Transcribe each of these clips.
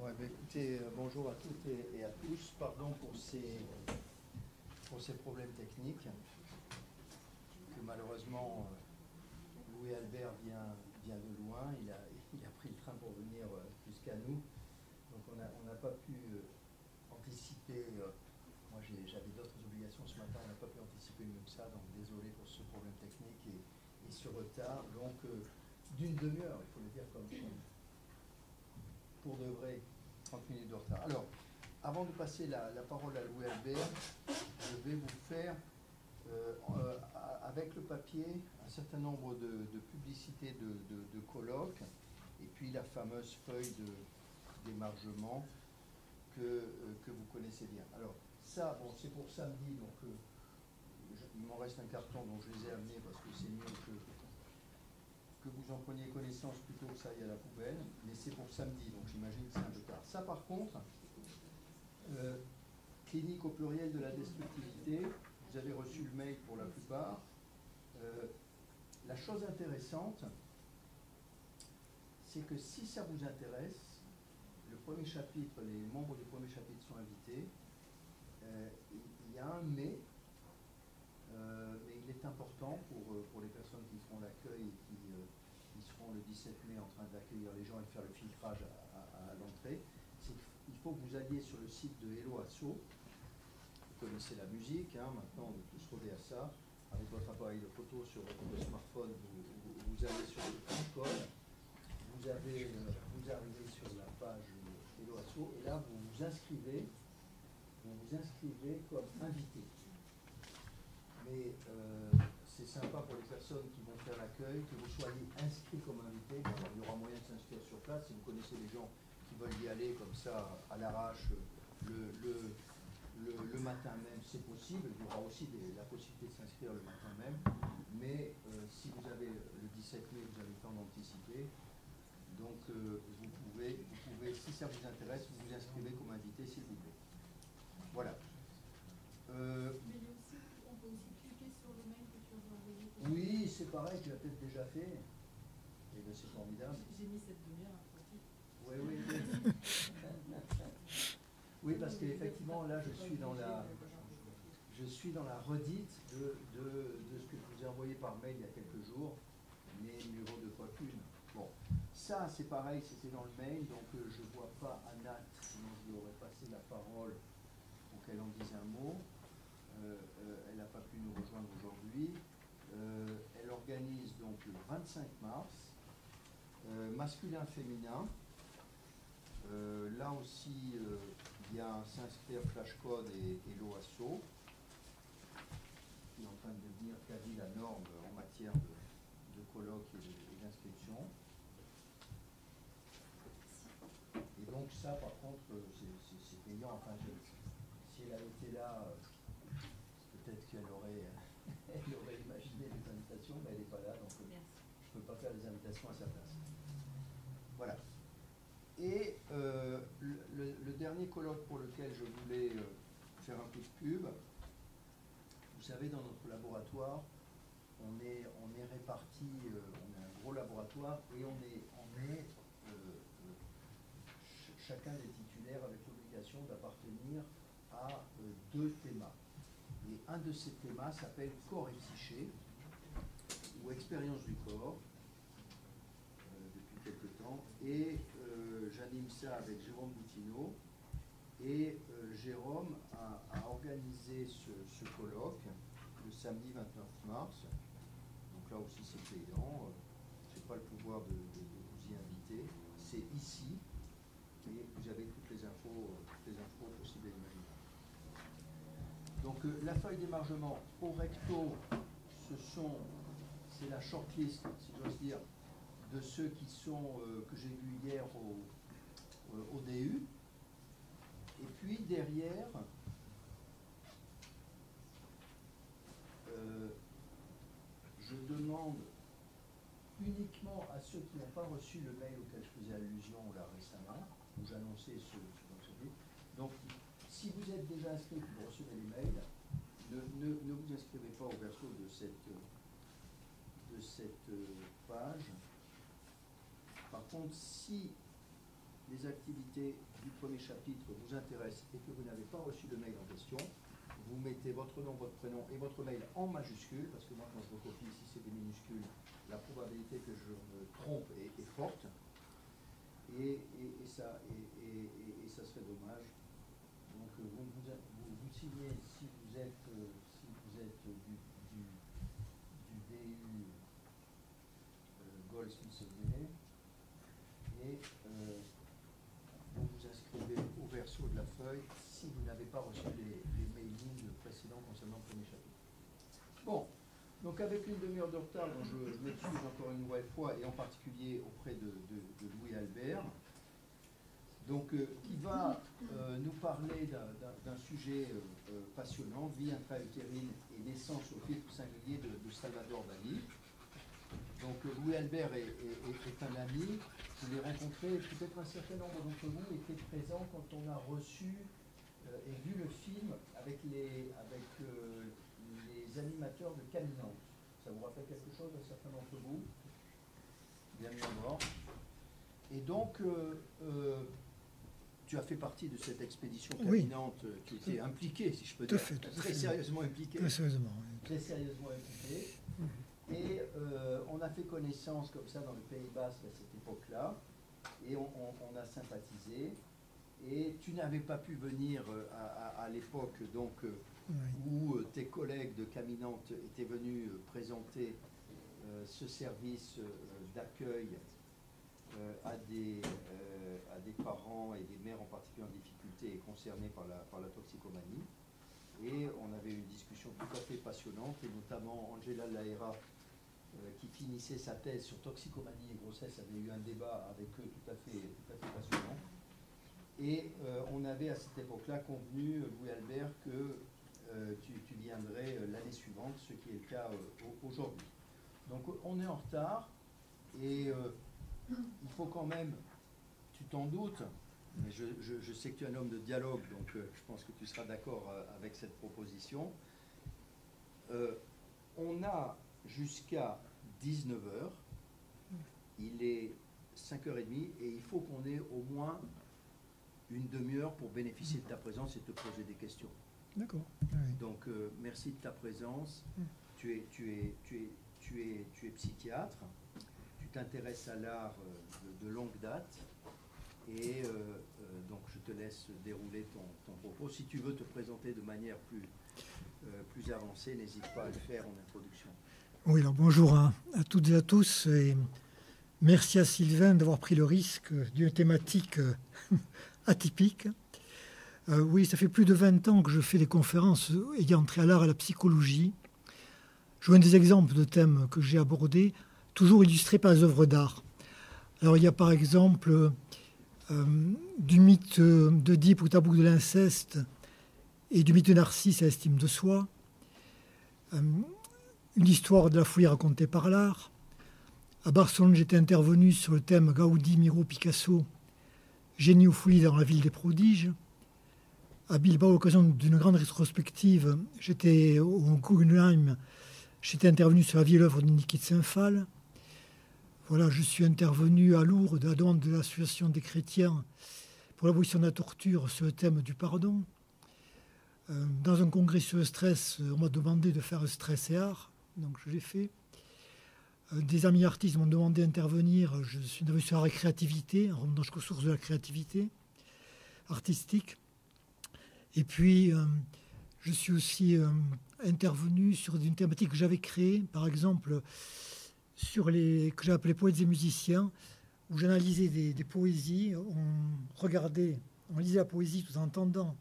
Ouais, bah, écoutez, bonjour à toutes et à tous. Pardon pour ces problèmes techniques que malheureusement Louis Albert vient de loin. Il a pris le train pour venir jusqu'à nous. Donc on n'a pas pu anticiper. Moi j'avais d'autres obligations ce matin. On n'a pas pu anticiper mieux que ça. Donc désolé pour ce problème technique et ce retard. Donc d'une demi-heure, il faut le dire comme pour de vrai, 30 minutes de retard. Alors, avant de passer la parole à Louis Albert, je vais vous faire, avec le papier, un certain nombre de publicités de colloques, et puis la fameuse feuille d'émargement que vous connaissez bien. Alors, ça, bon, c'est pour samedi, donc il m'en reste un carton, donc je les ai amenés parce que c'est mieux que vous en preniez connaissance plutôt que ça aille à la poubelle, mais c'est pour samedi, donc j'imagine que c'est un peu tard. Ça par contre, clinique au pluriel de la destructivité, vous avez reçu le mail pour la plupart. La chose intéressante, c'est que si ça vous intéresse, le premier chapitre, les membres du premier chapitre sont invités. Il y a un mais il est important pour les personnes qui feront l'accueil et qui seront le 17 mai en train d'accueillir les gens et de faire le filtrage à l'entrée. Il faut que vous alliez sur le site de Hello Asso. Vous connaissez la musique, hein, maintenant on est tous rodés à ça. Avec votre appareil de photo sur votre smartphone, vous allez sur le code, vous arrivez sur la page Hello Asso et là vous vous inscrivez comme invité. Mais c'est sympa pour les personnes qui vont faire l'accueil, que vous soyez inscrits comme invité. Bon, il y aura moyen de s'inscrire sur place. Si vous connaissez les gens qui veulent y aller comme ça à l'arrache le matin même, c'est possible. Il y aura aussi la possibilité de s'inscrire le matin même. Mais si vous avez le 17 mai, vous avez le temps d'anticiper. Donc vous pouvez, si ça vous intéresse, vous vous inscrivez comme invité, s'il vous plaît. Voilà. Oui, c'est pareil, tu l'as peut-être déjà fait. Et bien c'est formidable. J'ai mis cette demi-heure à pratique. Oui, oui. Oui, parce qu'effectivement, là, je suis dans la redite de ce que je vous ai envoyé par mail il y a quelques jours, mais numéro 2 fois qu'une. Bon, ça, c'est pareil, c'était dans le mail, donc je ne vois pas Anat, sinon je lui aurais passé la parole pour qu'elle en dise un mot. Elle n'a pas pu nous rejoindre aujourd'hui. Elle organise donc le 25 mars, masculin-féminin. Là aussi, il y a un s'inscrire flashcode et l'OASO, qui est en train de devenir quasi la norme en matière de colloque et d'inscription. Et donc ça, par contre, c'est payant. Enfin, si elle avait été là, peut-être qu'elle aurait, elle aurait imaginé les invitations, mais elle n'est pas là, donc je ne peux pas faire les invitations à sa place. Voilà. Et le dernier colloque pour lequel je voulais faire un coup de pub, vous savez, dans notre laboratoire, on est répartis, on a un gros laboratoire et on est chacun des titulaires avec l'obligation d'appartenir à 2 thémas. Et un de ces thémas s'appelle corps et psyché, ou expérience du corps, depuis quelque temps. Et j'anime ça avec Jérôme Boutineau. Et Jérôme a organisé ce colloque le samedi 29 mars. Donc là aussi c'est payant. Je n'ai pas le pouvoir de vous y inviter. C'est ici. Et vous avez toutes les infos possibles et imaginables. Donc la feuille d'émargement au recto, c'est la shortlist, si j'ose dire, de ceux qui sont, que j'ai vus hier au DU. Et puis derrière, je demande uniquement à ceux qui n'ont pas reçu le mail auquel je faisais allusion là récemment, où j'annonçais ce dont. Donc, si vous êtes déjà inscrit, que vous recevez les mails, ne vous inscrivez pas au verso de cette page. Par contre, si les activités du premier chapitre vous intéressent et que vous n'avez pas reçu le mail en question, vous mettez votre nom, votre prénom et votre mail en majuscule, parce que moi, quand je recopie, si c'est des minuscules, la probabilité que je me trompe est forte. Et ça serait dommage. Donc, vous signez si vous êtes du DU Goldsmith et vous vous inscrivez au verso de la feuille si vous n'avez pas reçu les mailings précédents concernant le premier chapitre. Bon, donc avec une demi-heure de retard, dont je m'excuse encore une nouvelle fois, et en particulier auprès de Louis Albert, donc, qui va nous parler d'un sujet passionnant, vie intra-utérine et naissance au filtre singulier de Salvador Dali. Donc, Louis Albert est un ami. Je l'ai rencontré, peut-être un certain nombre d'entre vous étaient présents quand on a reçu et vu le film avec les animateurs de Caminante. Ça vous rappelle quelque chose, un certain d'entre vous? Bienvenue à bord. Et donc, tu as fait partie de cette expédition caminante, oui. Tu étais impliqué, si je peux dire, très sérieusement impliqué. Très sérieusement, oui. Très sérieusement impliqué. Et on a fait connaissance comme ça dans le Pays Basque à cette époque-là, et on a sympathisé. Et tu n'avais pas pu venir à l'époque donc oui. Où tes collègues de Caminante étaient venus présenter ce service d'accueil à des parents et des mères en particulier en difficulté et concernés par la toxicomanie. Et on avait une discussion tout à fait passionnante, et notamment Angela Lahera, qui finissait sa thèse sur toxicomanie et grossesse, avait eu un débat avec eux tout à fait passionnant. Et on avait à cette époque-là convenu, Louis Albert, que tu viendrais l'année suivante, ce qui est le cas aujourd'hui. Donc on est en retard, et il faut quand même, tu t'en doutes, mais je sais que tu es un homme de dialogue, donc je pense que tu seras d'accord avec cette proposition. On a jusqu'à 19h, il est 5h30, et il faut qu'on ait au moins une demi-heure pour bénéficier de ta présence et te poser des questions. D'accord. Oui. Donc merci de ta présence. Tu es psychiatre. Tu t'intéresses à l'art de longue date, et donc je te laisse dérouler ton propos. Si tu veux te présenter de manière plus avancée, n'hésite pas à le faire en introduction. Oui, alors bonjour à toutes et à tous, et merci à Sylvain d'avoir pris le risque d'une thématique atypique. Oui, ça fait plus de 20 ans que je fais des conférences ayant trait à l'art et à la psychologie. Je donne des exemples de thèmes que j'ai abordés, toujours illustrés par les œuvres d'art. Alors, il y a par exemple du mythe d'Oedipe au tabou de l'inceste et du mythe de Narcisse à l'estime de soi, une histoire de la folie racontée par l'art. À Barcelone, j'étais intervenu sur le thème Gaudi, Miro, Picasso, génie ou folie dans la ville des prodiges. À Bilbao, à l'occasion d'une grande rétrospective, j'étais au Guggenheim, j'étais intervenu sur la vie et l'œuvre de Niki de Saint-Phal. Voilà, je suis intervenu à Lourdes, à la demande de l'Association des chrétiens pour l'abolition de la torture sur le thème du pardon. Dans un congrès sur le stress, on m'a demandé de faire stress et art, donc je l'ai fait. Des amis artistes m'ont demandé d'intervenir. Je suis intervenu sur la créativité, en remontant jusqu'aux sources de la créativité artistique. Et puis, je suis aussi intervenu sur une thématique que j'avais créée, par exemple, sur que j'ai appelé poètes et musiciens, où j'analysais des poésies, on lisait la poésie tout en entendant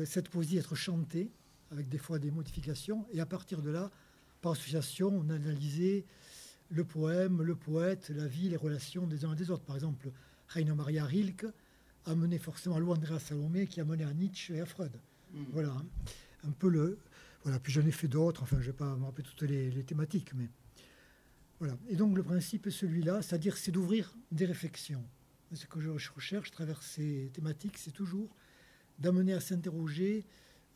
cette poésie être chantée, avec des fois des modifications, et à partir de là, par association, on analysait le poème, le poète, la vie, les relations des uns et des autres. Par exemple, Rainer Maria Rilke a mené forcément à Lou Andrea Salomé, qui a mené à Nietzsche et à Freud. Voilà, un peu le... Voilà, puis j'en ai fait d'autres, enfin, je ne vais pas me rappeler toutes les thématiques, mais... Voilà. Et donc, le principe est celui-là, c'est-à-dire c'est d'ouvrir des réflexions. Ce que je recherche à travers ces thématiques, c'est toujours d'amener à s'interroger,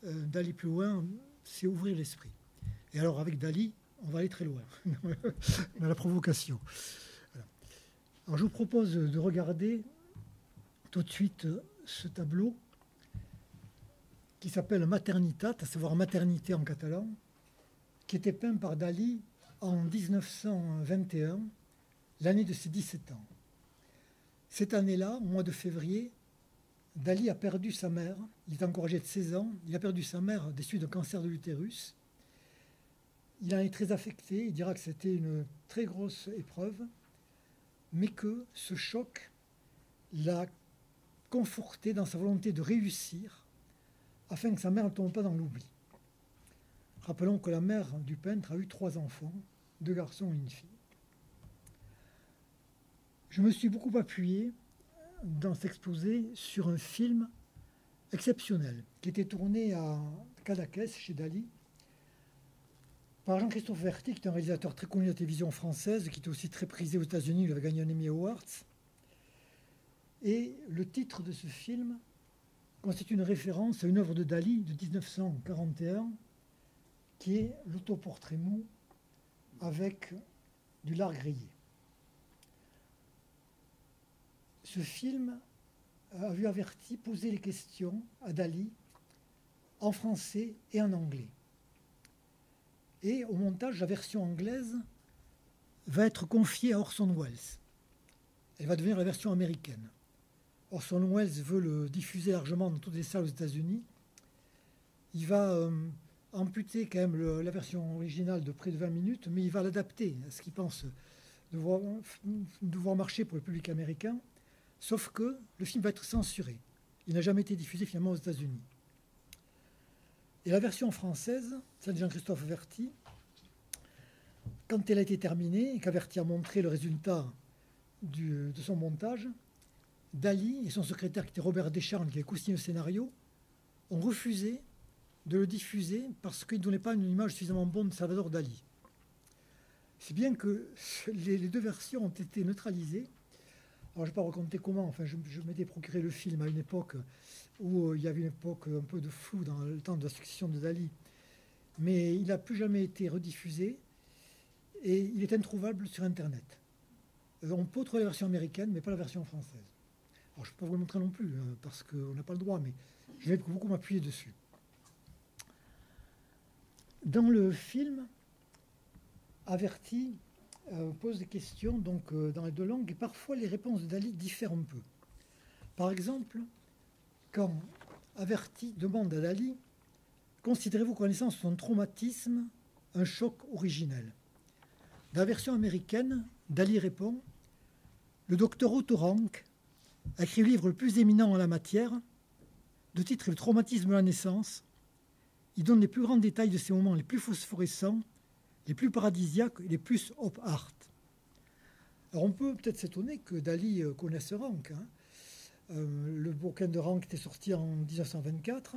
d'aller plus loin, c'est ouvrir l'esprit. Et alors, avec Dali, on va aller très loin, dans la provocation. Voilà. Alors, je vous propose de regarder tout de suite ce tableau qui s'appelle Maternitat, à savoir maternité en catalan, qui était peint par Dali en 1921, l'année de ses 17 ans. Cette année-là, au mois de février, Dali a perdu sa mère. Il est encore âgé de 16 ans. Il a perdu sa mère des suites d'un cancer de l'utérus. Il en est très affecté. Il dira que c'était une très grosse épreuve, mais que ce choc l'a conforté dans sa volonté de réussir afin que sa mère ne tombe pas dans l'oubli. Rappelons que la mère du peintre a eu 3 enfants, 2 garçons et une fille. Je me suis beaucoup appuyé dans cet exposé sur un film exceptionnel qui était tourné à Cadaqués, chez Dali, par Jean-Christophe Verty, qui est un réalisateur très connu de la télévision française, qui était aussi très prisé aux États-Unis, il avait gagné un Emmy Awards. Et le titre de ce film constitue une référence à une œuvre de Dali de 1941, qui est l'autoportrait mou avec du lard grillé. Ce film a vu Verty poser les questions à Dali en français et en anglais. Et au montage, la version anglaise va être confiée à Orson Welles. Elle va devenir la version américaine. Orson Welles veut le diffuser largement dans toutes les salles aux États-Unis. Il va amputer quand même la version originale de près de 20 minutes, mais il va l'adapter à ce qu'il pense devoir marcher pour le public américain. Sauf que le film va être censuré. Il n'a jamais été diffusé finalement aux États-Unis. Et la version française, celle de Jean-Christophe Verty, quand elle a été terminée et qu'Averty a montré le résultat de son montage, Dali et son secrétaire, qui était Robert Descharnes, qui avait co-signé le scénario, ont refusé de le diffuser parce qu'il ne donnait pas une image suffisamment bonne de Salvador Dali. C'est bien que les 2 versions ont été neutralisées. Alors, je ne vais pas raconter comment. Enfin, je m'étais procuré le film à une époque où il y avait une époque un peu de flou dans le temps de la succession de Dali. Mais il n'a plus jamais été rediffusé et il est introuvable sur Internet. On peut trouver la version américaine, mais pas la version française. Alors, je ne peux pas vous le montrer non plus, parce qu'on n'a pas le droit, mais je vais beaucoup m'appuyer dessus. Dans le film, Verty pose des questions donc, dans les 2 langues, et parfois les réponses de Dali diffèrent un peu. Par exemple, quand Verty demande à Dali « Considérez-vous que la naissance soit un traumatisme, un choc originel ?» Dans la version américaine, Dali répond « Le docteur Otto Rank a écrit le livre le plus éminent en la matière, de titre Le traumatisme de la naissance. Il donne les plus grands détails de ces moments les plus phosphorescents, les plus paradisiaques et les plus op art. » Alors on peut peut-être s'étonner que Dali connaisse Rank. Le bouquin de Rank était sorti en 1924.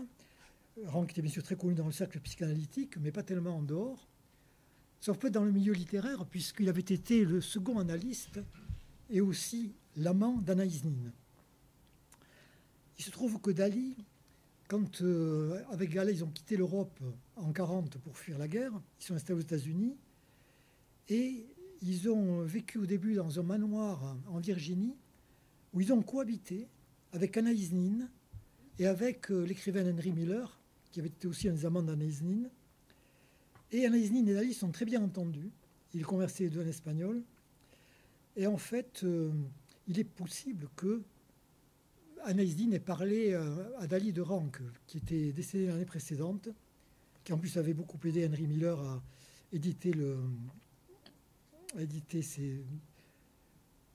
Rank était bien sûr très connu dans le cercle psychanalytique, mais pas tellement en dehors. Sauf peut-être dans le milieu littéraire, puisqu'il avait été le second analyste et aussi l'amant d'Anaïs Nin. Il se trouve que Dali, quand avec Gallet, ils ont quitté l'Europe en 1940 pour fuir la guerre, ils sont installés aux États-Unis et ils ont vécu au début dans un manoir en Virginie où ils ont cohabité avec Anaïs Nin et avec l'écrivain Henry Miller, qui avait été aussi un des amants d'Anaïs Nin. Et Anaïs Nin et Dali sont très bien entendus. Ils conversaient les 2 en espagnol. Et en fait, il est possible que Anaïs Nin ait parlé à Dali de Rank, qui était décédé l'année précédente, qui en plus avait beaucoup aidé Henry Miller à éditer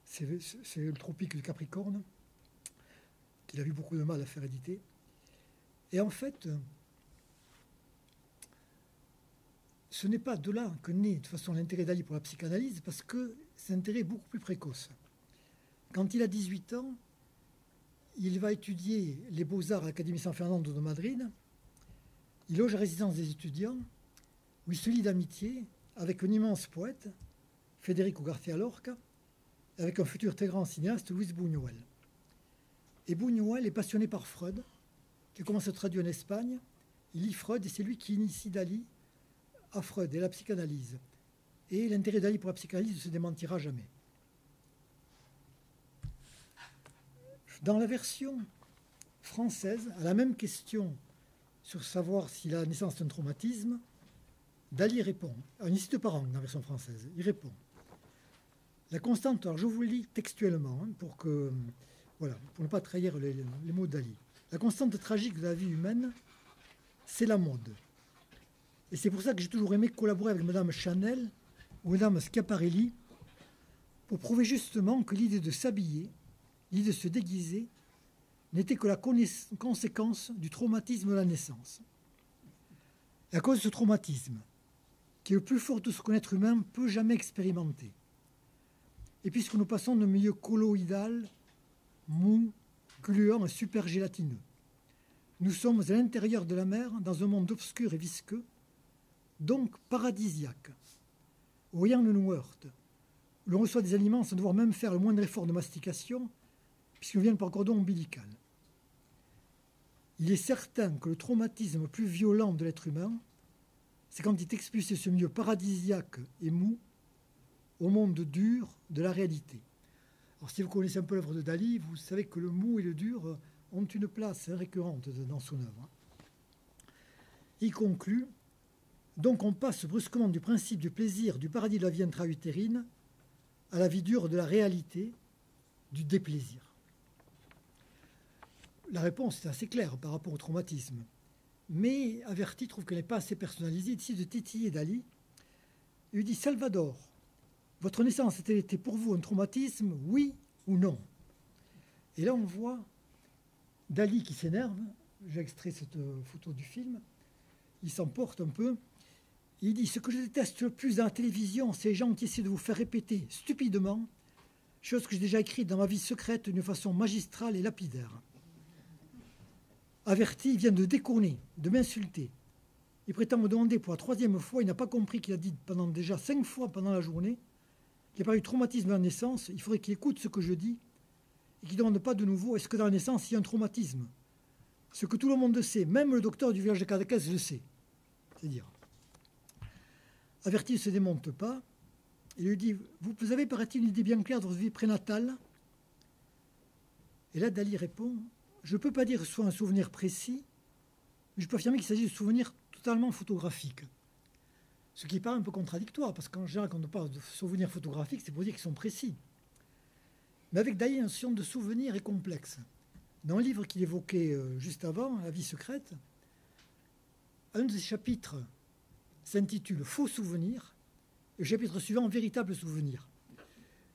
c'est le Tropique du Capricorne, qu'il a eu beaucoup de mal à faire éditer. Et en fait, ce n'est pas de là que naît de toute façon l'intérêt d'Ali pour la psychanalyse, parce que c'est un intérêt beaucoup plus précoce. Quand il a 18 ans, il va étudier les beaux-arts à l'Académie San Fernando de Madrid. Il loge à résidence des étudiants, où il se lie d'amitié avec un immense poète, Federico García Lorca, et avec un futur très grand cinéaste, Luis Buñuel. Et Buñuel est passionné par Freud, qui commence à traduire en Espagne. Il lit Freud et c'est lui qui initie Dali à Freud et la psychanalyse. Et l'intérêt d'Ali pour la psychanalyse ne se démentira jamais. Je Dans la version française, à la même question sur savoir si la naissance est un traumatisme, Dali répond, il ne cite pas Rank dans la version française, il répond. La constante, alors je vous le lis textuellement, pour ne pas trahir les mots de Dali. La constante tragique de la vie humaine, c'est la mode. Et c'est pour ça que j'ai toujours aimé collaborer avec Madame Chanel ou Madame Schiaparelli pour prouver justement que l'idée de s'habiller, l'idée de se déguiser, n'était que la conséquence du traumatisme de la naissance. Et à cause de ce traumatisme, qui est le plus fort de ce qu'un être humain peut jamais expérimenter, et puisque nous passons d'un milieu colloïdal, mou, gluant et super gélatineux, nous sommes à l'intérieur de la mer, dans un monde obscur et visqueux, donc paradisiaque. Au rien de nous heurte, où l'on reçoit des aliments sans devoir même faire le moindre effort de mastication, puisqu'ils viennent par cordon ombilical. Il est certain que le traumatisme le plus violent de l'être humain, c'est quand il est expulsé de ce milieu paradisiaque et mou au monde dur de la réalité. Alors si vous connaissez un peu l'œuvre de Dali, vous savez que le mou et le dur ont une place récurrente dans son œuvre. Il conclut, donc on passe brusquement du principe du plaisir du paradis de la vie intra-utérine à la vie dure de la réalité, du déplaisir. La réponse est assez claire par rapport au traumatisme. Mais Averti trouve qu'elle n'est pas assez personnalisée. Il décide de titiller Dali. Il lui dit « Salvador, votre naissance a-t-elle été pour vous un traumatisme, oui ou non ?» Et là, on voit Dali qui s'énerve. J'ai extrait cette photo du film. Il s'emporte un peu. Il dit « Ce que je déteste le plus dans la télévision, c'est les gens qui essaient de vous faire répéter stupidement, chose que j'ai déjà écrite dans ma vie secrète d'une façon magistrale et lapidaire. » Averti, il vient de déconner, de m'insulter. Il prétend me demander pour la 3e fois, il n'a pas compris qu'il a dit pendant déjà 5 fois pendant la journée, qu'il n'y a pas eu de traumatisme à la naissance, il faudrait qu'il écoute ce que je dis, et qu'il ne demande pas de nouveau, est-ce que dans la naissance, il y a un traumatisme? Ce que tout le monde sait, même le docteur du village de Cadaqués le sait. C'est dire. Averti ne se démonte pas, il lui dit, vous avez, paraît-il, une idée bien claire de votre vie prénatale? Et là, Dali répond, je ne peux pas dire que ce soit un souvenir précis, mais je peux affirmer qu'il s'agit de souvenirs totalement photographiques. Ce qui paraît un peu contradictoire, parce qu'en général, quand on parle de souvenirs photographiques, c'est pour dire qu'ils sont précis. Mais avec Dali, la notion de souvenir est complexe. Dans le livre qu'il évoquait juste avant, La vie secrète, un de ses chapitres s'intitule « Faux souvenirs », et le chapitre suivant « Véritable souvenir ».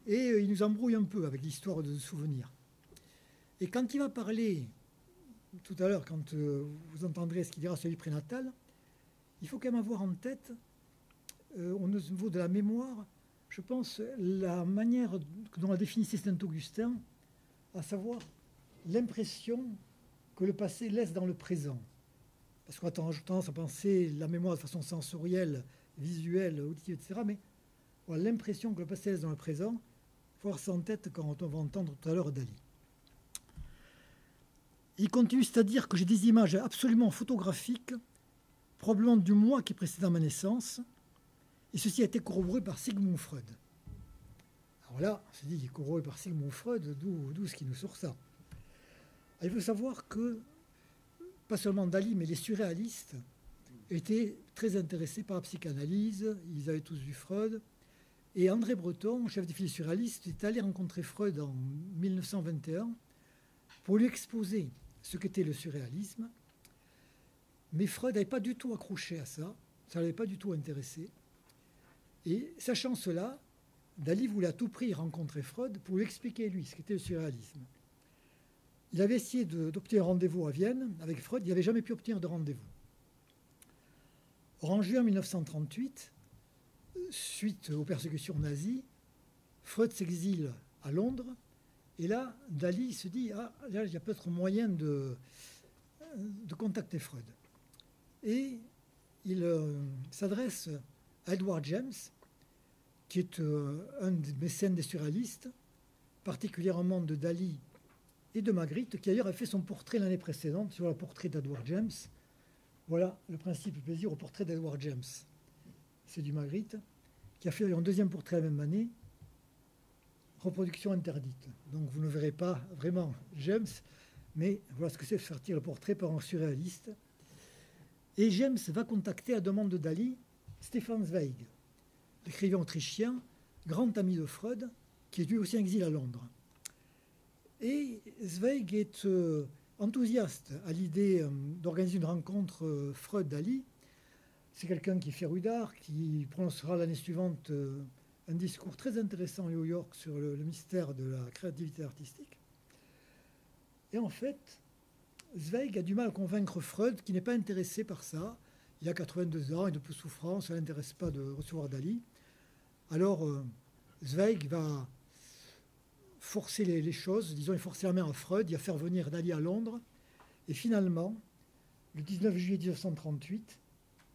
Et il nous embrouille un peu avec l'histoire de souvenirs. Et quand il va parler, tout à l'heure, quand vous entendrez ce qu'il dira sur la vie prénatale, il faut quand même avoir en tête, au niveau de la mémoire, je pense, la manière dont a définissait Saint-Augustin, à savoir l'impression que le passé laisse dans le présent. Parce qu'on a tendance à penser la mémoire de façon sensorielle, visuelle, auditive, etc. Mais voilà, l'impression que le passé laisse dans le présent, il faut avoir ça en tête quand on va entendre tout à l'heure Dali. Il continue, c'est-à-dire que j'ai des images absolument photographiques, probablement du mois qui précède ma naissance, et ceci a été corroboré par Sigmund Freud. Alors là, on s'est dit, il est corroboré par Sigmund Freud, d'où ce qui nous sort ça. Alors, il faut savoir que, pas seulement Dali, mais les surréalistes étaient très intéressés par la psychanalyse, ils avaient tous vu Freud, et André Breton, chef des filles surréalistes, est allé rencontrer Freud en 1921 pour lui exposer ce qu'était le surréalisme. Mais Freud n'avait pas du tout accroché à ça, ça ne l'avait pas du tout intéressé. Et sachant cela, Dali voulait à tout prix rencontrer Freud pour lui expliquer, lui, ce qu'était le surréalisme. Il avait essayé d'obtenir un rendez-vous à Vienne avec Freud, il n'avait jamais pu obtenir de rendez-vous. Or, en juin 1938, suite aux persécutions nazies, Freud s'exile à Londres. Et là, Dali se dit, ah, là, il y a peut-être moyen de contacter Freud. Et il s'adresse à Edward James, qui est un des mécènes des surréalistes, particulièrement de Dali et de Magritte, qui d'ailleurs a fait son portrait l'année précédente sur le portrait d'Edward James. Voilà le principe du plaisir au portrait d'Edward James. C'est du Magritte, qui a fait un 2e portrait la même année. reproduction interdite. Donc vous ne verrez pas vraiment James, mais voilà ce que c'est faire tirer le portrait par un surréaliste. Et James va contacter à la demande de Dali Stefan Zweig, l'écrivain autrichien, grand ami de Freud, qui est lui aussi en exil à Londres. Et Zweig est enthousiaste à l'idée d'organiser une rencontre Freud-Dali. C'est quelqu'un qui est féru d'art, qui prononcera l'année suivante un discours très intéressant à New York sur le mystère de la créativité artistique. Et en fait, Zweig a du mal à convaincre Freud, qui n'est pas intéressé par ça. Il a 82 ans, il a de peu souffrance, ça ne l'intéresse pas de recevoir Dali. Alors, Zweig va forcer les choses, disons, il forcer la main à Freud, il va faire venir Dali à Londres. Et finalement, le 19 juillet 1938,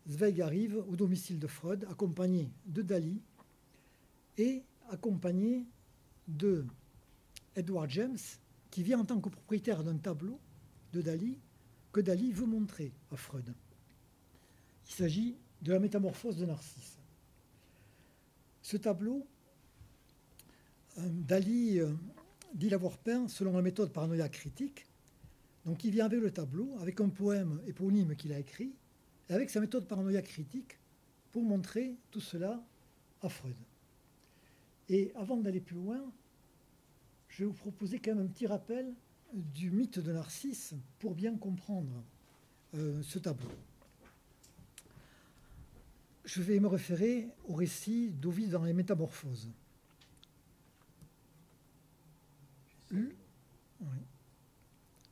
Zweig arrive au domicile de Freud, accompagné de Dali et accompagné de Edward James, qui vient en tant que propriétaire d'un tableau de Dali que Dali veut montrer à Freud. Il s'agit de la métamorphose de Narcisse. Ce tableau, Dali dit l'avoir peint selon la méthode paranoïaque critique. Donc il vient avec le tableau, avec un poème éponyme qu'il a écrit, et avec sa méthode paranoïaque critique pour montrer tout cela à Freud. Et avant d'aller plus loin, je vais vous proposer quand même un petit rappel du mythe de Narcisse pour bien comprendre ce tableau. Je vais me référer au récit d'Ovide dans les Métamorphoses.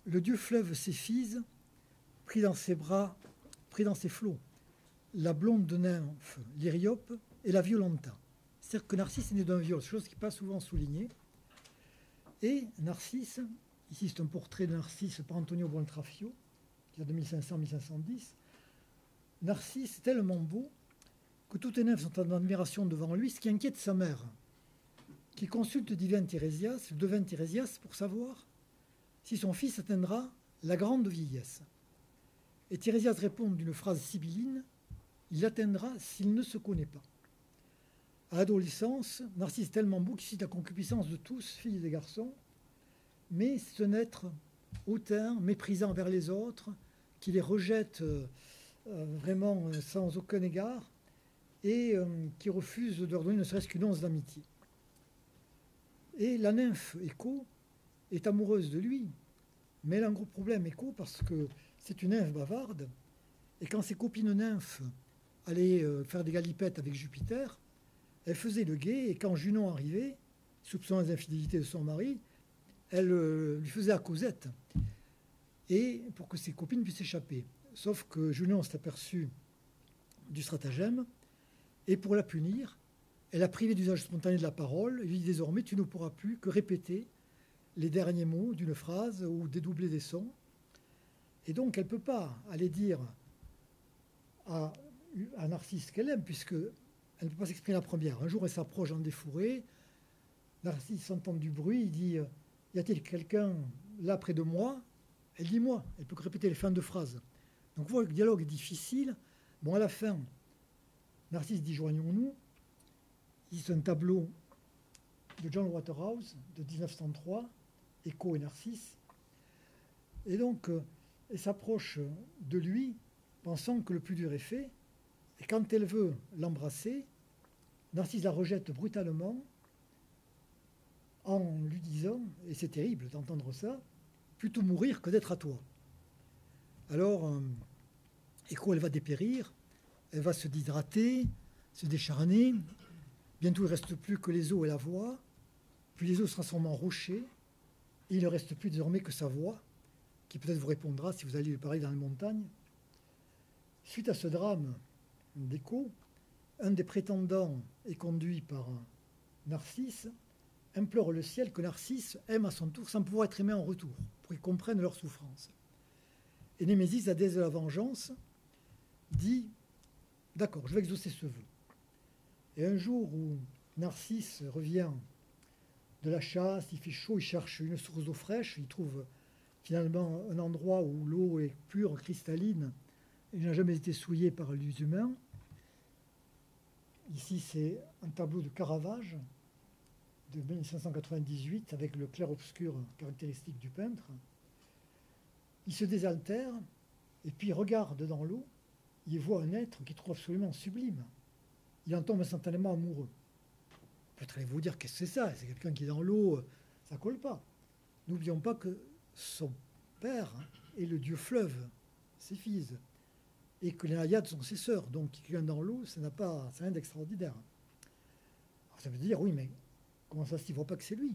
Le dieu fleuve Céphise, pris dans ses bras, pris dans ses flots, la blonde nymphe Lyriope et la Violenta. C'est-à-dire que Narcisse est né d'un viol, chose qui n'est pas souvent soulignée. Et Narcisse, ici c'est un portrait de Narcisse par Antonio Buontrafio, qui a de 1500-1510. Narcisse est tellement beau que toutes les nymphes sont en admiration devant lui, ce qui inquiète sa mère, qui consulte le devin Thérésias pour savoir si son fils atteindra la grande vieillesse. Et Thérésias répond d'une phrase sibylline, il l'atteindra s'il ne se connaît pas. À l'adolescence, Narcisse est tellement beau qu'il suscite la concupiscence de tous, filles et garçons, mais c'est un être hautain, méprisant vers les autres, qui les rejette vraiment sans aucun égard, et qui refuse de leur donner ne serait-ce qu'une once d'amitié. Et la nymphe Écho est amoureuse de lui, mais elle a un gros problème, Écho, parce que c'est une nymphe bavarde, et quand ses copines nymphes allaient faire des galipettes avec Jupiter, elle faisait le guet, et quand Junon arrivait, soupçonnant les infidélités de son mari, elle lui faisait à causette, et pour que ses copines puissent échapper. Sauf que Junon s'est aperçu du stratagème, et pour la punir, elle a privé d'usage spontané de la parole, et lui dit désormais tu ne pourras plus que répéter les derniers mots d'une phrase ou dédoubler des sons. Et donc elle ne peut pas aller dire à Narcisse qu'elle aime, puisqu'elle ne peut pas s'exprimer la première. Un jour elle s'approche dans des fourrés, Narcisse entend du bruit, il dit y a-t-il quelqu'un là près de moi? Elle dit moi, elle peut que répéter les fins de phrases. Donc vous voyez que le dialogue est difficile. Bon, à la fin, Narcisse dit joignons-nous. C'est un tableau de John Waterhouse de 1903, Écho et Narcisse. Et donc, elle s'approche de lui, pensant que le plus dur est fait. Et quand elle veut l'embrasser, Narcisse la rejette brutalement en lui disant, et c'est terrible d'entendre ça, plutôt mourir que d'être à toi. Alors, Écho, elle va dépérir, elle va se déshydrater, se décharner. Bientôt, il ne reste plus que les os et la voix. Puis les os se transforment en rochers. Et il ne reste plus désormais que sa voix, qui peut-être vous répondra si vous allez lui parler dans les montagnes. Suite à ce drame d'Écho, un des prétendants est conduit par Narcisse, implore le ciel que Narcisse aime à son tour sans pouvoir être aimé en retour, pour qu'ils comprennent leur souffrance. Et Némésis, la déesse de la vengeance, dit « D'accord, je vais exaucer ce vœu. » Et un jour où Narcisse revient de la chasse, il fait chaud, il cherche une source d'eau fraîche, il trouve finalement un endroit où l'eau est pure, cristalline, et n'a jamais été souillée par les humains. Ici, c'est un tableau de Caravage de 1598 avec le clair-obscur caractéristique du peintre. Il se désaltère et puis il regarde dans l'eau, il voit un être qu'il trouve absolument sublime. Il en tombe instantanément amoureux. Peut-être allez vous dire qu'est-ce que c'est ça? C'est quelqu'un qui est dans l'eau, ça colle pas. N'oublions pas que son père est le dieu fleuve, Céphise, et que les naïades sont ses sœurs. Donc quelqu'un dans l'eau, ça n'a pas, c'est rien d'extraordinaire. Alors, ça veut dire, oui, mais comment ça se dit, il ne voit pas que c'est lui?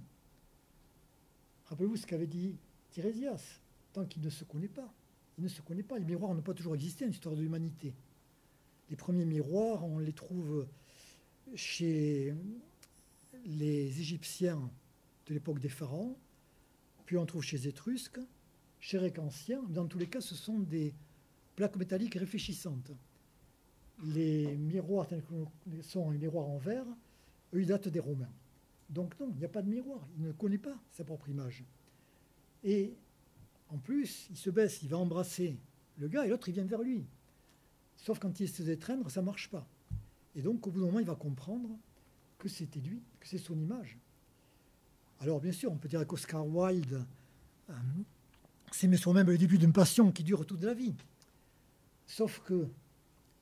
Rappelez-vous ce qu'avait dit Tirésias, tant qu'il ne se connaît pas. Il ne se connaît pas. Les miroirs n'ont pas toujours existé dans l'histoire de l'humanité. Les premiers miroirs, on les trouve chez les Égyptiens de l'époque des pharaons, puis on trouve chez les Étrusques, chez les Récanciens. Dans tous les cas, ce sont des plaques métalliques réfléchissantes. Les miroirs tels que sont les miroirs en verre, eux, ils datent des Romains. Donc non, il n'y a pas de miroir. Il ne connaît pas sa propre image. Et en plus, il se baisse, il va embrasser le gars, et l'autre, il vient vers lui. Sauf quand il essaie d'étreindre, ça ne marche pas. Et donc, au bout d'un moment, il va comprendre que c'était lui, que c'est son image. Alors, bien sûr, on peut dire qu'Oscar Wilde s'aimait soi-même le début d'une passion qui dure toute la vie. Sauf que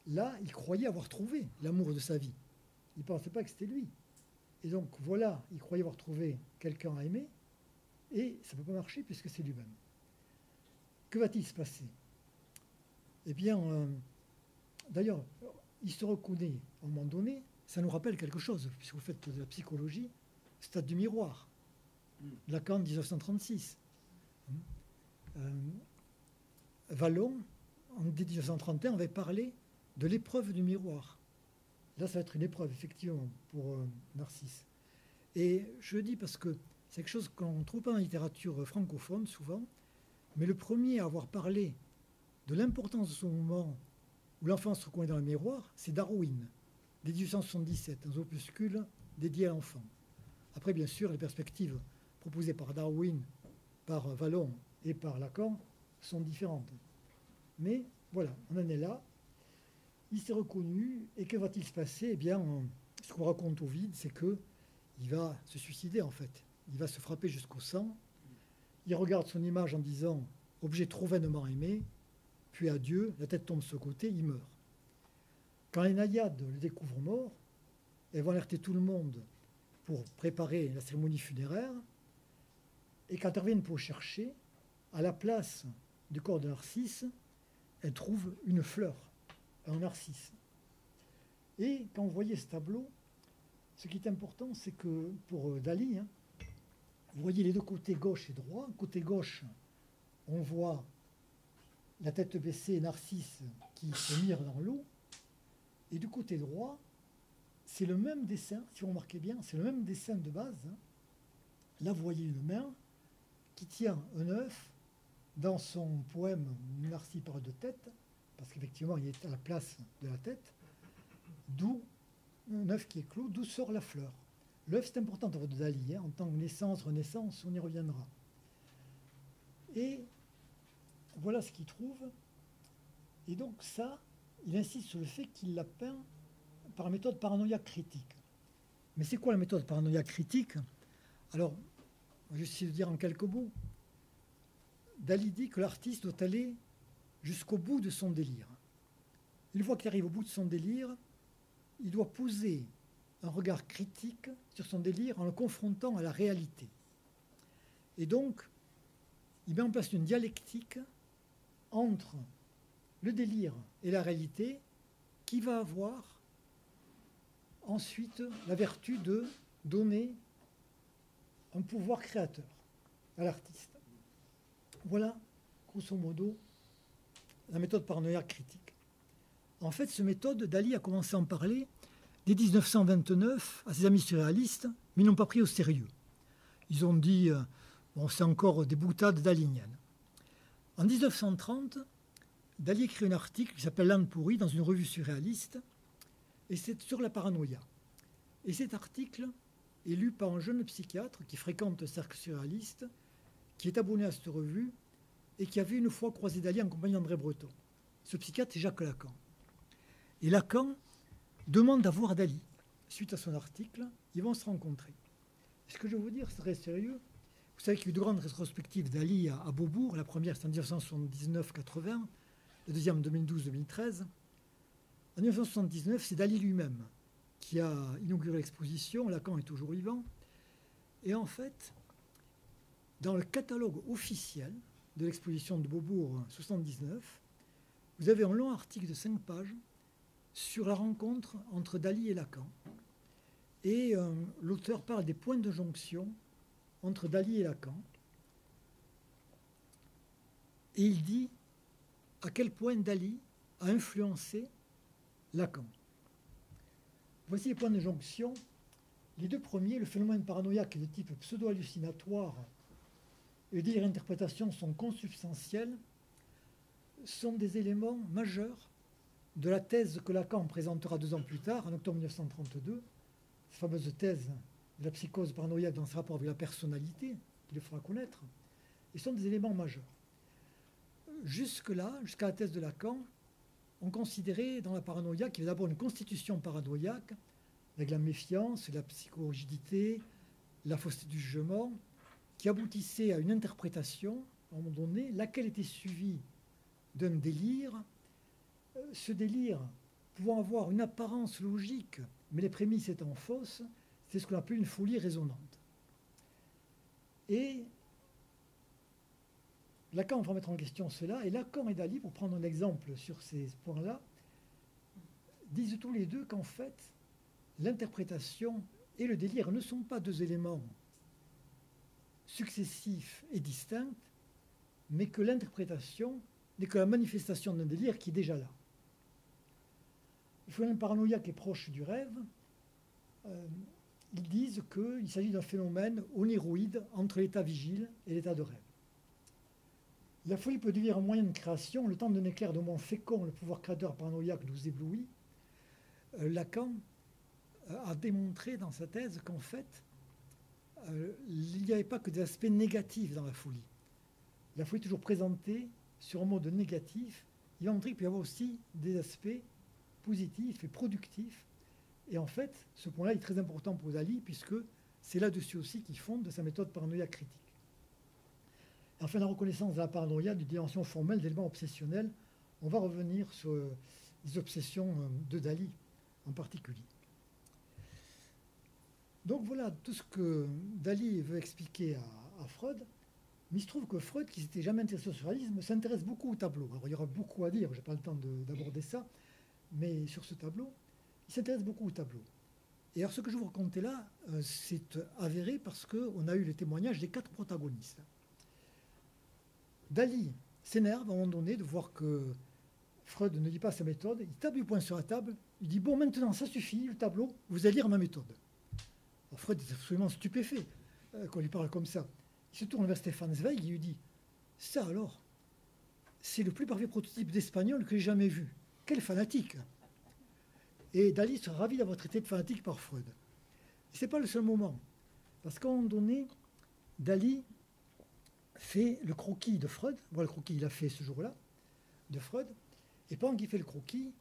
là, il croyait avoir trouvé l'amour de sa vie. Il ne pensait pas que c'était lui. Et donc, voilà, il croyait avoir trouvé quelqu'un à aimer, et ça ne peut pas marcher puisque c'est lui-même. Que va-t-il se passer? Eh bien, d'ailleurs, il se reconnaît à un moment donné, ça nous rappelle quelque chose, puisque vous faites de la psychologie, stade du miroir, Lacan 1936. Vallon, en 1931, avait parlé de l'épreuve du miroir. Là, ça va être une épreuve, effectivement, pour Narcisse. Et je le dis parce que c'est quelque chose qu'on ne trouve pas en littérature francophone, souvent, mais le premier à avoir parlé de l'importance de ce moment où l'enfant se reconnaît dans le miroir, c'est Darwin, dès 1877, un opuscule dédié à l'enfant. Après, bien sûr, les perspectives proposées par Darwin, par Vallon et par Lacan sont différentes. Mais voilà, on en est là. Il s'est reconnu, et que va-t-il se passer? Eh bien, ce qu'on raconte Ovide, c'est qu'il va se suicider, en fait. Il va se frapper jusqu'au sang. Il regarde son image en disant « objet trop vainement aimé », puis adieu, la tête tombe sur le côté, il meurt. Quand les naïades le découvrent mort, elles vont alerter tout le monde pour préparer la cérémonie funéraire, et quand elles reviennent pour le chercher, à la place du corps de Narcisse, elles trouvent une fleur, un narcisse. Et quand vous voyez ce tableau, ce qui est important, c'est que pour Dali, vous voyez les deux côtés gauche et droit. Côté gauche, on voit la tête baissée, Narcisse qui se mire dans l'eau. Et du côté droit, c'est le même dessin, si vous remarquez bien, c'est le même dessin de base. Là, vous voyez une main qui tient un œuf. Dans son poème, Narcisse parle de tête, parce qu'effectivement, il est à la place de la tête, d'où un œuf qui est clos, d'où sort la fleur. L'œuf, c'est important dans votre Dali, en tant que naissance, renaissance, on y reviendra. Et voilà ce qu'il trouve. Et donc ça, il insiste sur le fait qu'il l'a peint par méthode paranoïaque critique. Mais c'est quoi la méthode paranoïaque critique? Alors, je vais essayer de dire en quelques mots. Dali dit que l'artiste doit aller jusqu'au bout de son délire. Une fois qu'il arrive au bout de son délire, il doit poser un regard critique sur son délire en le confrontant à la réalité. Et donc, il met en place une dialectique entre le délire et la réalité qui va avoir ensuite la vertu de donner un pouvoir créateur à l'artiste. Voilà, grosso modo, la méthode paranoïaque critique. En fait, cette méthode, Dali a commencé à en parler dès 1929 à ses amis surréalistes, mais ils n'ont pas pris au sérieux. Ils ont dit, bon, c'est encore des boutades daliniennes. En 1930, Dali écrit un article qui s'appelle L'âne pourri dans une revue surréaliste, et c'est sur la paranoïa. Et cet article est lu par un jeune psychiatre qui fréquente le cercle surréaliste, qui est abonné à cette revue et qui avait une fois croisé Dali en compagnie d'André Breton. Ce psychiatre, c'est Jacques Lacan. Et Lacan demande à voir Dali. Suite à son article, ils vont se rencontrer. Ce que je vais vous dire, c'est très sérieux. Vous savez qu'il y a eu de grandes rétrospectives Dali à Beaubourg. La première, c'est en 1979-80. La deuxième, en 2012-2013. En 1979, c'est Dali lui-même qui a inauguré l'exposition. Lacan est toujours vivant. Et en fait, dans le catalogue officiel de l'exposition de Beaubourg 79, vous avez un long article de 5 pages sur la rencontre entre Dali et Lacan. Et l'auteur parle des points de jonction entre Dali et Lacan. Et il dit à quel point Dali a influencé Lacan. Voici les points de jonction. Les deux premiers, le phénomène paranoïaque de type pseudo-hallucinatoire et le délire d'interprétation sont consubstantiels, sont des éléments majeurs de la thèse que Lacan présentera 2 ans plus tard, en octobre 1932, cette fameuse thèse de la psychose paranoïaque dans ce rapport avec la personnalité, qui le fera connaître, et sont des éléments majeurs. Jusque-là, jusqu'à la thèse de Lacan, on considérait dans la paranoïa qu'il y avait d'abord une constitution paranoïaque, avec la méfiance, la psychorigidité, la fausseté du jugement, qui aboutissait à une interprétation, à un moment donné, laquelle était suivie d'un délire, ce délire pouvant avoir une apparence logique, mais les prémices étant fausses, c'est ce qu'on appelle une folie résonante. Et Lacan va mettre en question cela, et Lacan et Dali, pour prendre un exemple sur ces points-là, disent tous les deux qu'en fait, l'interprétation et le délire ne sont pas 2 éléments successifs et distincts, mais que l'interprétation n'est que la manifestation d'un délire qui est déjà là. Le phénomène paranoïaque est proche du rêve. Ils disent qu'il s'agit d'un phénomène oniroïde entre l'état vigile et l'état de rêve. La folie peut devenir un moyen de création, le temps d'un éclair de moment fécond, le pouvoir créateur paranoïaque nous éblouit. Lacan a démontré dans sa thèse qu'en fait, il n'y avait pas que des aspects négatifs dans la folie. La folie est toujours présentée sur un mode négatif. Il a montré qu'il peut y avoir aussi des aspects positifs et productifs. Et en fait, ce point-là est très important pour Dali, puisque c'est là-dessus aussi qu'il fonde sa méthode paranoïaque critique. Et enfin, la reconnaissance de la paranoïa d'une dimension formelle d'éléments obsessionnels. On va revenir sur les obsessions de Dali en particulier. Donc voilà tout ce que Dali veut expliquer à Freud. Mais il se trouve que Freud, qui ne s'était jamais intéressé au surréalisme, s'intéresse beaucoup au tableau. Alors il y aura beaucoup à dire, je n'ai pas le temps d'aborder ça, mais sur ce tableau, il s'intéresse beaucoup au tableau. Et alors ce que je vous racontais là, c'est avéré parce qu'on a eu les témoignages des 4 protagonistes. Dali s'énerve à un moment donné de voir que Freud ne dit pas sa méthode. Il tape du poing sur la table. Il dit « Bon, maintenant, ça suffit, le tableau, vous allez lire ma méthode. » Alors Freud est absolument stupéfait qu'on lui parle comme ça. Il se tourne vers Stefan Zweig et lui dit « Ça alors, c'est le plus parfait prototype d'espagnol que j'ai jamais vu. Quel fanatique !» Et Dali sera ravi d'avoir traité de fanatique par Freud. Ce n'est pas le seul moment. Parce qu'à un moment donné, Dali fait le croquis de Freud. Voilà le croquis qu'il a fait ce jour-là, de Freud. Et pendant qu'il fait le croquis,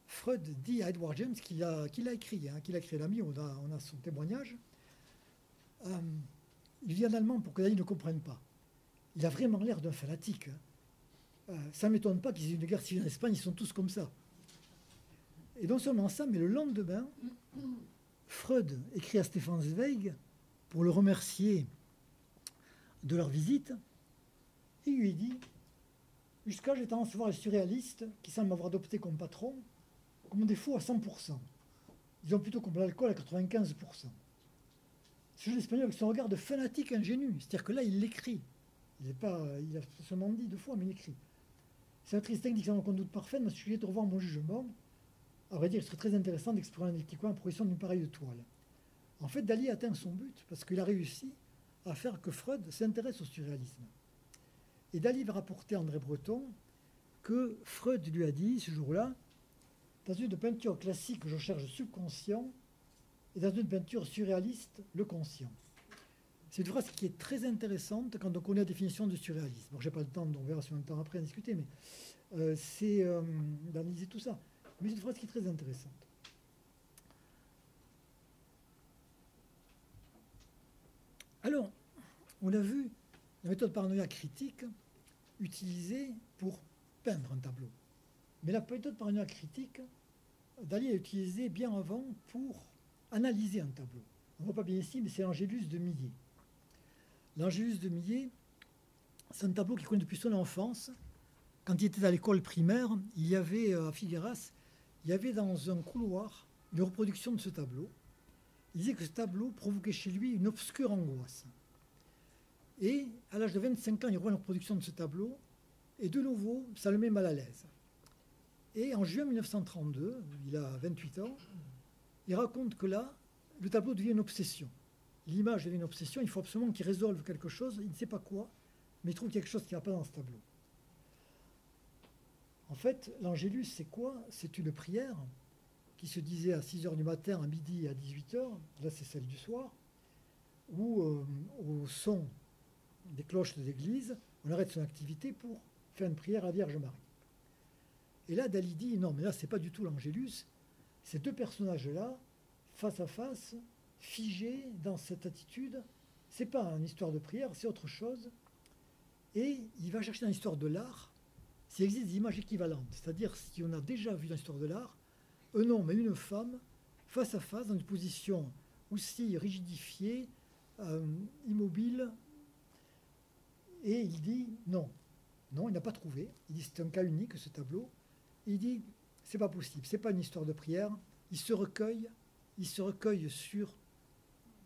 Freud dit à Edward James qu'il a écrit, qu'il a écrit l'ami, on a son témoignage. Il vient d'allemand pour que Dali ne comprenne pas. Il a vraiment l'air d'un fanatique. Ça ne m'étonne pas qu'ils aient une guerre civile en Espagne, ils sont tous comme ça. Et non seulement ça, mais le lendemain, Freud écrit à Stefan Zweig pour le remercier de leur visite. Et il lui dit « Jusqu'à j'ai tendance à voir les surréalistes qui semblent m'avoir adopté comme patron, comme des fous à 100%. Ils ont plutôt comme l'alcool à 95%. Ce jeu espagnol avec son regard de fanatique ingénu. C'est-à-dire que là, il l'écrit. Il a seulement dit 2 fois, mais il écrit. C'est un triste technique sans aucun doute parfaite, mais je de revoir mon jugement. À vrai dire, il serait très intéressant d'explorer analytiquement la progression d'une pareille toile. En fait, Dali atteint son but parce qu'il a réussi à faire que Freud s'intéresse au surréalisme. Et Dali va rapporter à André Breton que Freud lui a dit ce jour-là, dans une peinture classique, je cherche le subconscient, et dans une peinture surréaliste, le conscient. C'est une phrase qui est très intéressante quand on connaît la définition du surréalisme. Bon, je n'ai pas le temps, on verra si on a le temps après à discuter, mais c'est d'analyser tout ça. Mais c'est une phrase qui est très intéressante. Alors, on a vu la méthode paranoïa critique utilisée pour peindre un tableau. Mais la méthode paranoïa critique, Dali l'a utilisée bien avant pour analyser un tableau. On ne voit pas bien ici, mais c'est l'Angélus de Millet. L'Angélus de Millet, c'est un tableau qu'il connaît depuis son enfance. Quand il était à l'école primaire, il y avait à Figueras, il y avait dans un couloir une reproduction de ce tableau. Il disait que ce tableau provoquait chez lui une obscure angoisse. Et à l'âge de 25 ans, il revoit la reproduction de ce tableau, et de nouveau, ça le met mal à l'aise. Et en juin 1932, il a 28 ans, il raconte que là, le tableau devient une obsession. L'image devient une obsession, il faut absolument qu'il résolve quelque chose, il ne sait pas quoi, mais il trouve quelque chose qui ne va pas dans ce tableau. En fait, l'Angélus, c'est quoi? C'est une prière qui se disait à 6 h du matin, à midi et à 18 h, là c'est celle du soir, où au son des cloches de l'église, on arrête son activité pour faire une prière à la Vierge Marie. Et là, Dali dit, non, mais là, c'est pas du tout l'Angélus, ces deux personnages-là, face à face, figés dans cette attitude, c'est pas une histoire de prière, c'est autre chose. Et il va chercher dans l'histoire de l'art s'il existe des images équivalentes, c'est-à-dire si on a déjà vu dans l'histoire de l'art un homme et une femme face à face dans une position aussi rigidifiée, immobile, et il dit non, il n'a pas trouvé. Il dit c'est un cas unique ce tableau. Il dit c'est pas possible, c'est pas une histoire de prière. Il se recueille sur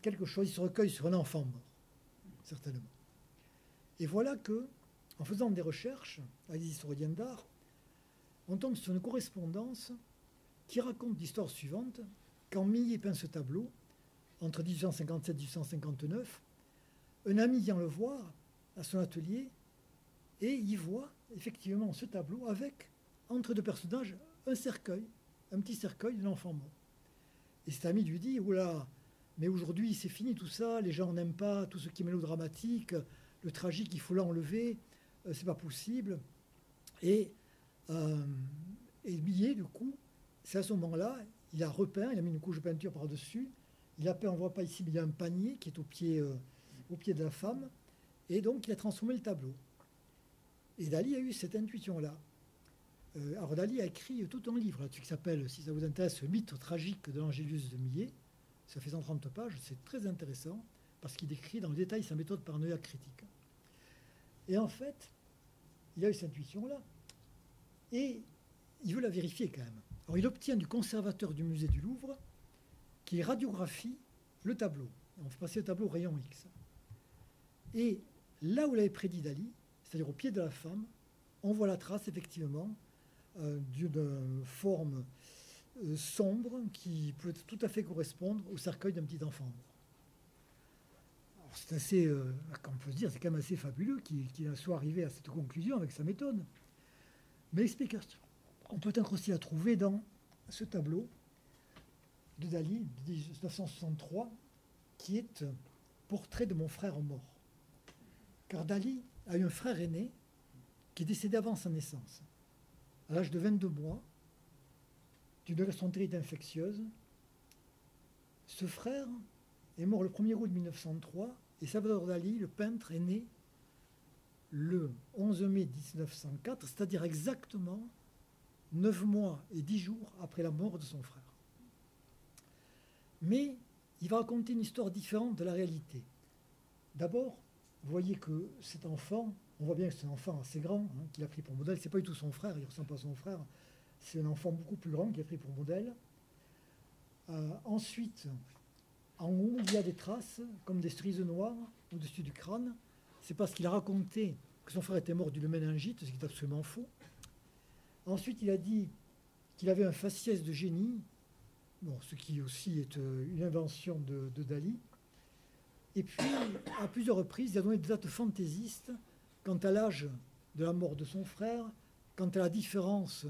quelque chose, il se recueille sur un enfant mort, certainement. Et voilà que, en faisant des recherches avec des historiens d'art, on tombe sur une correspondance qui raconte l'histoire suivante. Quand Millet peint ce tableau, entre 1857 et 1859, un ami vient le voir à son atelier et il voit effectivement ce tableau avec, entre deux personnages, un cercueil, un petit cercueil d'un enfant mort. Et cet ami lui dit, oula, mais aujourd'hui c'est fini tout ça, les gens n'aiment pas tout ce qui est mélodramatique, le tragique, il faut l'enlever, c'est pas possible. Et Millet, du coup, c'est à ce moment-là, il a repeint, il a mis une couche de peinture par-dessus, il a peint, on ne voit pas ici, mais il y a un panier qui est au pied de la femme, et donc il a transformé le tableau. Et Dali a eu cette intuition-là. Alors Dali a écrit tout un livre là-dessus qui s'appelle, si ça vous intéresse, Le mythe tragique de l'Angélus de Millet. Ça fait 130 pages, c'est très intéressant, parce qu'il décrit dans le détail sa méthode paranoïa critique. Et en fait, il a eu cette intuition-là, et il veut la vérifier quand même. Alors il obtient du conservateur du musée du Louvre qui radiographie le tableau. On fait passer le tableau au rayon X. Et là où l'avait prédit Dali, c'est-à-dire au pied de la femme, on voit la trace effectivement d'une forme sombre qui peut tout à fait correspondre au cercueil d'un petit enfant mort. C'est assez, on peut se dire, c'est quand même assez fabuleux qu'il en soit arrivé à cette conclusion avec sa méthode. Mais l'explication, on peut peut-être aussi la trouver dans ce tableau de Dali, de 1963, qui est Portrait de mon frère mort. Car Dali a eu un frère aîné qui est décédé avant sa naissance, à l'âge de 22 mois, d'une gastroentérite infectieuse. Ce frère est mort le 1er août 1903 et Salvador Dali, le peintre, est né le 11 mai 1904, c'est-à-dire exactement 9 mois et 10 jours après la mort de son frère. Mais il va raconter une histoire différente de la réalité. D'abord, vous voyez que cet enfant, on voit bien que c'est un enfant assez grand, qu'il a pris pour modèle. C'est pas du tout son frère, il ne ressemble pas à son frère. C'est un enfant beaucoup plus grand qu'il a pris pour modèle. Ensuite, en haut, il y a des traces, comme des cerises noires au-dessus du crâne. C'est parce qu'il a raconté que son frère était mort d'une méningite, ce qui est absolument faux. Ensuite, il a dit qu'il avait un faciès de génie, bon, ce qui aussi est une invention de Dali. Et puis, à plusieurs reprises, il a donné des dates fantaisistes quant à l'âge de la mort de son frère, quant à la différence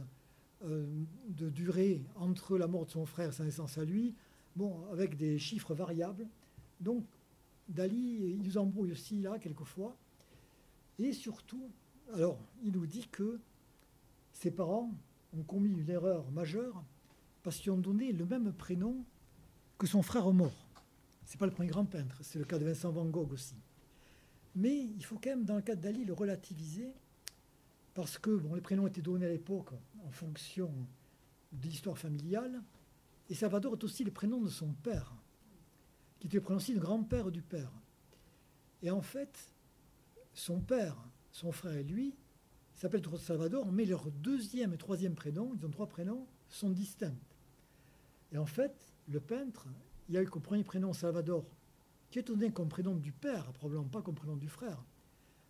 de durée entre la mort de son frère et sa naissance à lui, bon, avec des chiffres variables. Donc, Dali, il nous embrouille aussi là, quelquefois. Et surtout, alors, il nous dit que ses parents ont commis une erreur majeure parce qu'ils ont donné le même prénom que son frère mort. Ce n'est pas le premier grand peintre, c'est le cas de Vincent van Gogh aussi. Mais il faut quand même, dans le cas de Dali, le relativiser, parce que bon, les prénoms étaient donnés à l'époque en fonction de l'histoire familiale, et Salvador est aussi le prénom de son père, qui était le prénom aussi de grand-père du père. Et en fait, son père, son frère et lui s'appellent tous Salvador, mais leurs deuxième et troisième prénoms, ils ont 3 prénoms, sont distincts. Et en fait, le peintre, il a eu comme premier prénom Salvador, qui est donné comme prénom du père, probablement pas comme prénom du frère.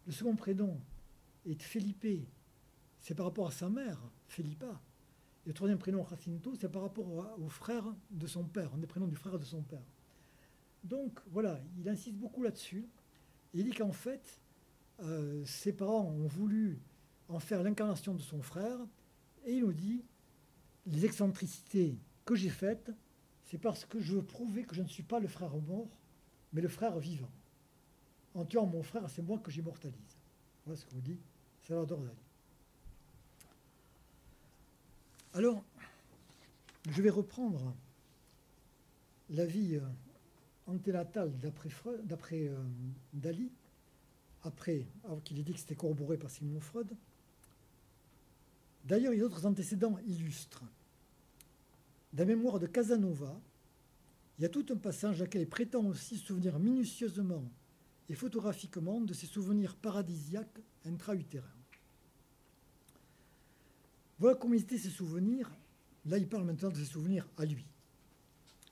Le second prénom est Felipe, c'est par rapport à sa mère, Felipa. Et le troisième prénom, Jacinto, c'est par rapport au frère de son père, un des prénoms du frère de son père. Donc voilà, il insiste beaucoup là-dessus. Il dit qu'en fait, ses parents ont voulu en faire l'incarnation de son frère, et il nous dit, les excentricités que j'ai faites, c'est parce que je veux prouver que je ne suis pas le frère mort, mais le frère vivant. En tuant mon frère, c'est moi que j'immortalise. Voilà ce que vous dit Salvador Dali. Alors, je vais reprendre la vie anténatale d'après Dali, après qu'il ait dit que c'était corroboré par Sigmund Freud. D'ailleurs, il y a d'autres antécédents illustres. Dans la mémoire de Casanova, il y a tout un passage dans lequel il prétend aussi se souvenir minutieusement et photographiquement de ses souvenirs paradisiaques intra-utérins. Voilà comment étaient ses souvenirs. Là, il parle maintenant de ses souvenirs à lui.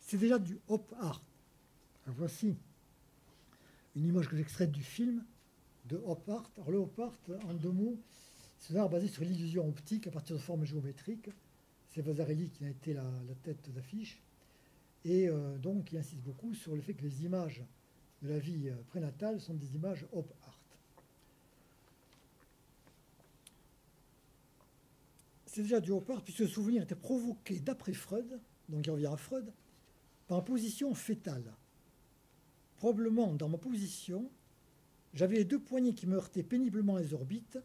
C'est déjà du Hop Art. Alors, voici une image que j'extraite du film de Hop Art. Alors, le Hop Art, en 2 mots, c'est un art basé sur l'illusion optique à partir de formes géométriques. C'est Vasarely qui a été la tête d'affiche. Et donc, il insiste beaucoup sur le fait que les images de la vie prénatale sont des images Hop Art. C'est déjà du Hop Art, puisque ce souvenir était provoqué, d'après Freud, donc il revient à Freud, par position fétale. Probablement, dans ma position, j'avais les 2 poignets qui me heurtaient péniblement les orbites,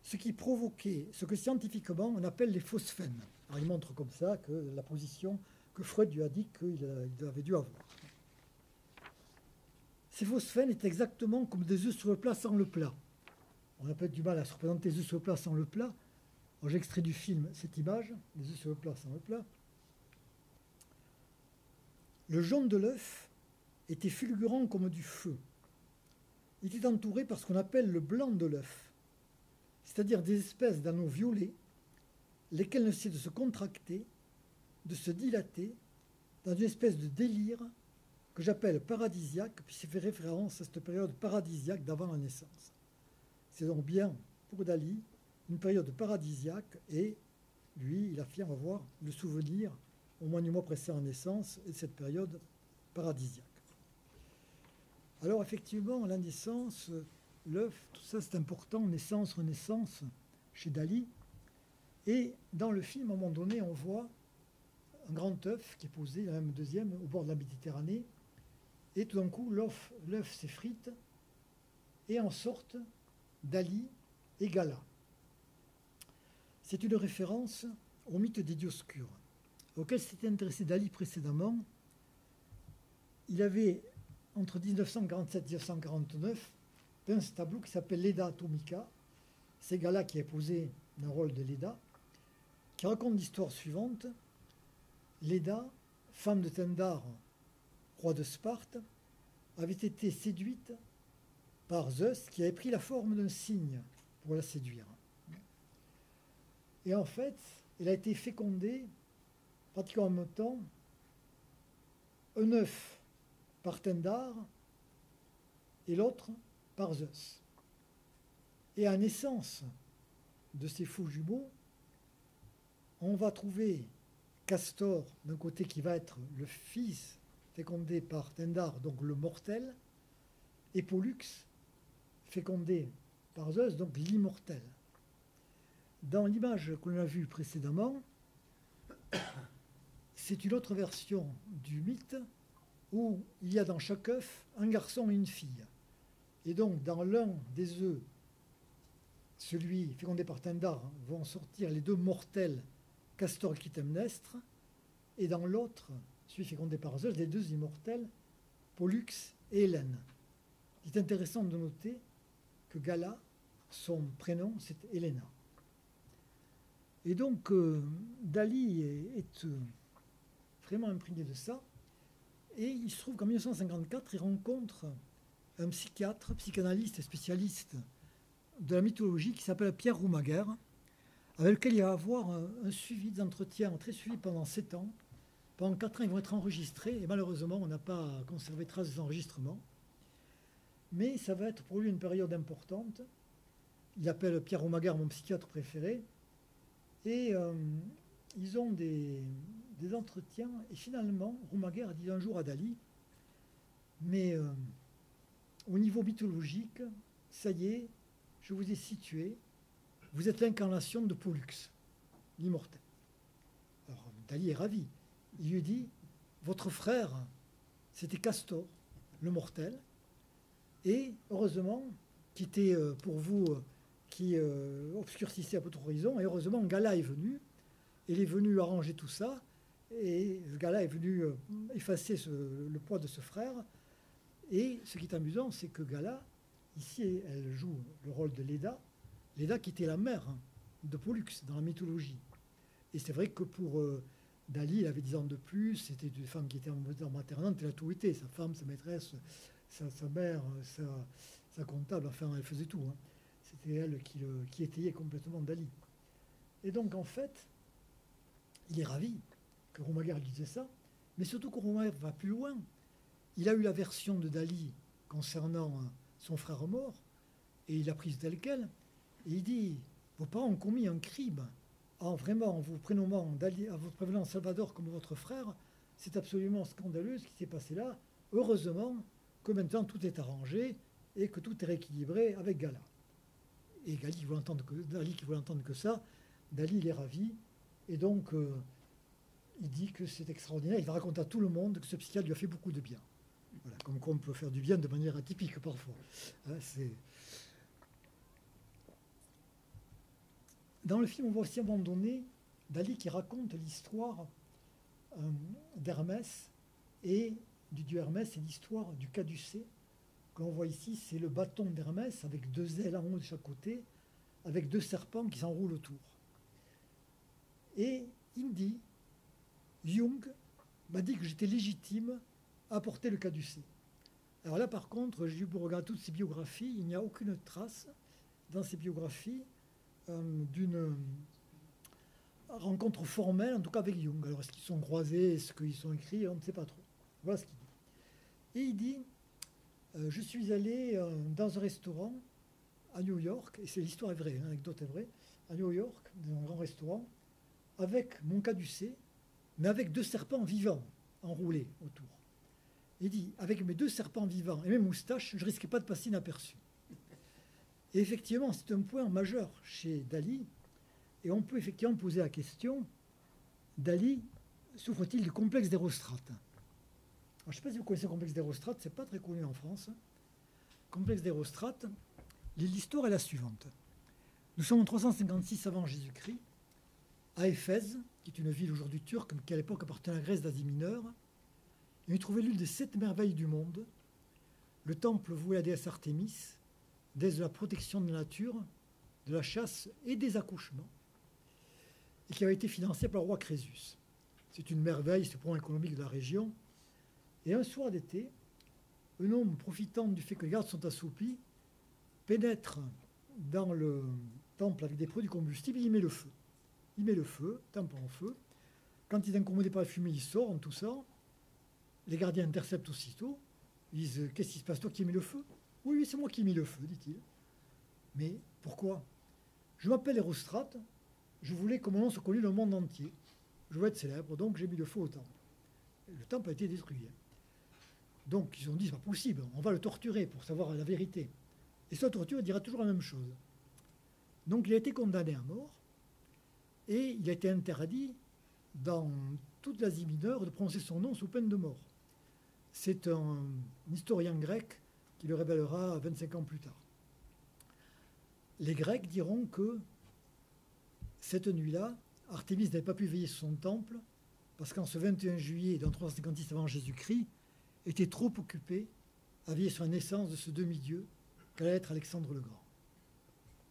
ce qui provoquait ce que scientifiquement on appelle les phosphènes. Alors, il montre comme ça que la position que Freud lui a dit qu'il avait dû avoir. Ces phosphènes étaient exactement comme des œufs sur le plat sans le plat. On a peut-être du mal à se représenter les œufs sur le plat sans le plat. J'ai extrait du film cette image, les œufs sur le plat sans le plat. Le jaune de l'œuf était fulgurant comme du feu. Il était entouré par ce qu'on appelle le blanc de l'œuf, c'est-à-dire des espèces d'anneaux violets, lesquels ne cessent de se contracter, de se dilater, dans une espèce de délire que j'appelle paradisiaque, puisqu'il fait référence à cette période paradisiaque d'avant la naissance. C'est donc bien, pour Dali, une période paradisiaque, et lui, il affirme avoir le souvenir, au moins du mois précédent la naissance, et de cette période paradisiaque. Alors effectivement, la naissance, l'œuf, tout ça c'est important, naissance, renaissance, chez Dali. Et dans le film, à un moment donné, on voit un grand œuf qui est posé, il y en a même 2e, au bord de la Méditerranée, et tout d'un coup, l'œuf s'effrite, et en sortent Dali et Gala. C'est une référence au mythe des Dioscures, auquel s'était intéressé Dali précédemment. Il avait, entre 1947 et 1949, peint ce tableau qui s'appelle Leda Atomica. C'est Gala qui a posé le rôle de Leda, qui raconte l'histoire suivante. Leda, femme de Tindar, roi de Sparte, avait été séduite par Zeus, qui avait pris la forme d'un cygne pour la séduire. Et en fait, elle a été fécondée pratiquement en même temps, un œuf par Tindar et l'autre par Zeus. Et à la naissance de ces faux jumeaux, on va trouver Castor, d'un côté, qui va être le fils fécondé par Tindar, donc le mortel, et Pollux, fécondé par Zeus, donc l'immortel. Dans l'image que l'on a vue précédemment, c'est une autre version du mythe où il y a dans chaque œuf un garçon et une fille. Et donc, dans l'un des œufs, celui fécondé par Tindar, vont sortir les 2 mortels, Castor et Clytemnestre, et dans l'autre, celui fécondé par Zeus, des deux immortels, Pollux et Hélène. Il est intéressant de noter que Gala, son prénom, c'est Helena. Et donc, Dali est vraiment imprégné de ça. Et il se trouve qu'en 1954, il rencontre un psychiatre, psychanalyste et spécialiste de la mythologie qui s'appelle Pierre Roumaguer, avec lequel il va avoir un suivi d'entretien très suivi pendant 7 ans. Pendant 4 ans, ils vont être enregistrés, et malheureusement, on n'a pas conservé trace des enregistrements. Mais ça va être pour lui une période importante. Il appelle Pierre Roumaguer mon psychiatre préféré. Et ils ont des entretiens. Et finalement, Roumaguer dit un jour à Dali, mais au niveau mythologique, ça y est, je vous ai situé. Vous êtes l'incarnation de Pollux, l'immortel. Alors Dali est ravi. Il lui dit, votre frère, c'était Castor, le mortel. Et heureusement, qui était pour vous, qui obscurcissait votre horizon, et heureusement, Gala est venu. Il est venu arranger tout ça. Et Gala est venu effacer le poids de ce frère. Et ce qui est amusant, c'est que Gala, ici, elle joue le rôle de Leda. Leda qui était la mère de Pollux dans la mythologie. Et c'est vrai que pour Dali, il avait 10 ans de plus. C'était une femme qui était en maternante. Elle a tout été. Sa femme, sa maîtresse, sa mère, sa comptable. Enfin, elle faisait tout. Hein. C'était elle qui étayait complètement Dali. Et donc, en fait, il est ravi que Roumaguer lui disait ça. Mais surtout que Roumaguer va plus loin. Il a eu la version de Dali concernant son frère mort. Et il a prise telle quelle. Et il dit, vos parents ont commis un crime en vous prénommant Dali, en vous prévenant Salvador comme votre frère. C'est absolument scandaleux ce qui s'est passé là. Heureusement que maintenant tout est arrangé et que tout est rééquilibré avec Gala. Et Dali qui voulait entendre que ça, Dali il est ravi. Et donc il dit que c'est extraordinaire. Il va raconter à tout le monde que ce psychiatre lui a fait beaucoup de bien. Voilà, comme quoi on peut faire du bien de manière atypique parfois. Hein, Dans le film, on voit aussi à un moment donné Dali qui raconte l'histoire d'Hermès et du dieu Hermès et l'histoire du caducée. Que l'on voit ici, c'est le bâton d'Hermès avec 2 ailes en haut de chaque côté, avec 2 serpents qui s'enroulent autour. Et il me dit, Jung m'a dit que j'étais légitime à porter le caducée. Alors là, par contre, j'ai dû regarder toutes ces biographies, il n'y a aucune trace dans ces biographies d'une rencontre formelle, en tout cas avec Jung. Alors, est-ce qu'ils sont croisés, est-ce qu'ils sont écrits, on ne sait pas trop. Voilà ce qu'il dit. Et il dit, je suis allé dans un restaurant à New York, et l'histoire est vraie, l'anecdote est vraie, à New York, dans un grand restaurant, avec mon caducée, mais avec 2 serpents vivants enroulés autour. Il dit, avec mes 2 serpents vivants et mes moustaches, je ne risquais pas de passer inaperçu. Et effectivement, c'est un point majeur chez Dali, et on peut effectivement poser la question, Dali souffre-t-il du complexe d'Hérostrate? Je ne sais pas si vous connaissez le complexe d'Hérostrate, ce n'est pas très connu en France. Complexe d'Hérostrate, l'histoire est la suivante. Nous sommes en 356 avant Jésus-Christ, à Éphèse, qui est une ville aujourd'hui turque, mais qui à l'époque appartenait à la Grèce d'Asie mineure. Et on y trouvait l'une des 7 merveilles du monde, le temple voué à la déesse Artémis, déesse de la protection de la nature, de la chasse et des accouchements, et qui avait été financé par le roi Crésus. C'est une merveille, c'est le point économique de la région. Et un soir d'été, un homme profitant du fait que les gardes sont assoupis, pénètre dans le temple avec des produits combustibles et il met le feu. Il met le feu, temple en feu. Quand il est incommodé par la fumée, il sort en toussant. Les gardiens interceptent aussitôt. Ils disent, qu'est-ce qui se passe, toi qui as mis le feu? Oui, c'est moi qui ai mis le feu, dit-il. Mais pourquoi? Je m'appelle Hérostrate, je voulais que mon nom soit connu dans le monde entier. Je veux être célèbre, donc j'ai mis le feu au temple. Le temple a été détruit. Donc ils ont dit, c'est pas possible, on va le torturer pour savoir la vérité. Et cette torture, il dira toujours la même chose. Donc il a été condamné à mort, et il a été interdit dans toute l'Asie mineure de prononcer son nom sous peine de mort. C'est un historien grec qui le révélera 25 ans plus tard. Les Grecs diront que cette nuit-là, Artémis n'avait pas pu veiller sur son temple parce qu'en ce 21 juillet, dans 356 avant Jésus-Christ, était trop occupé à veiller sur la naissance de ce demi-dieu qu'allait être Alexandre le Grand.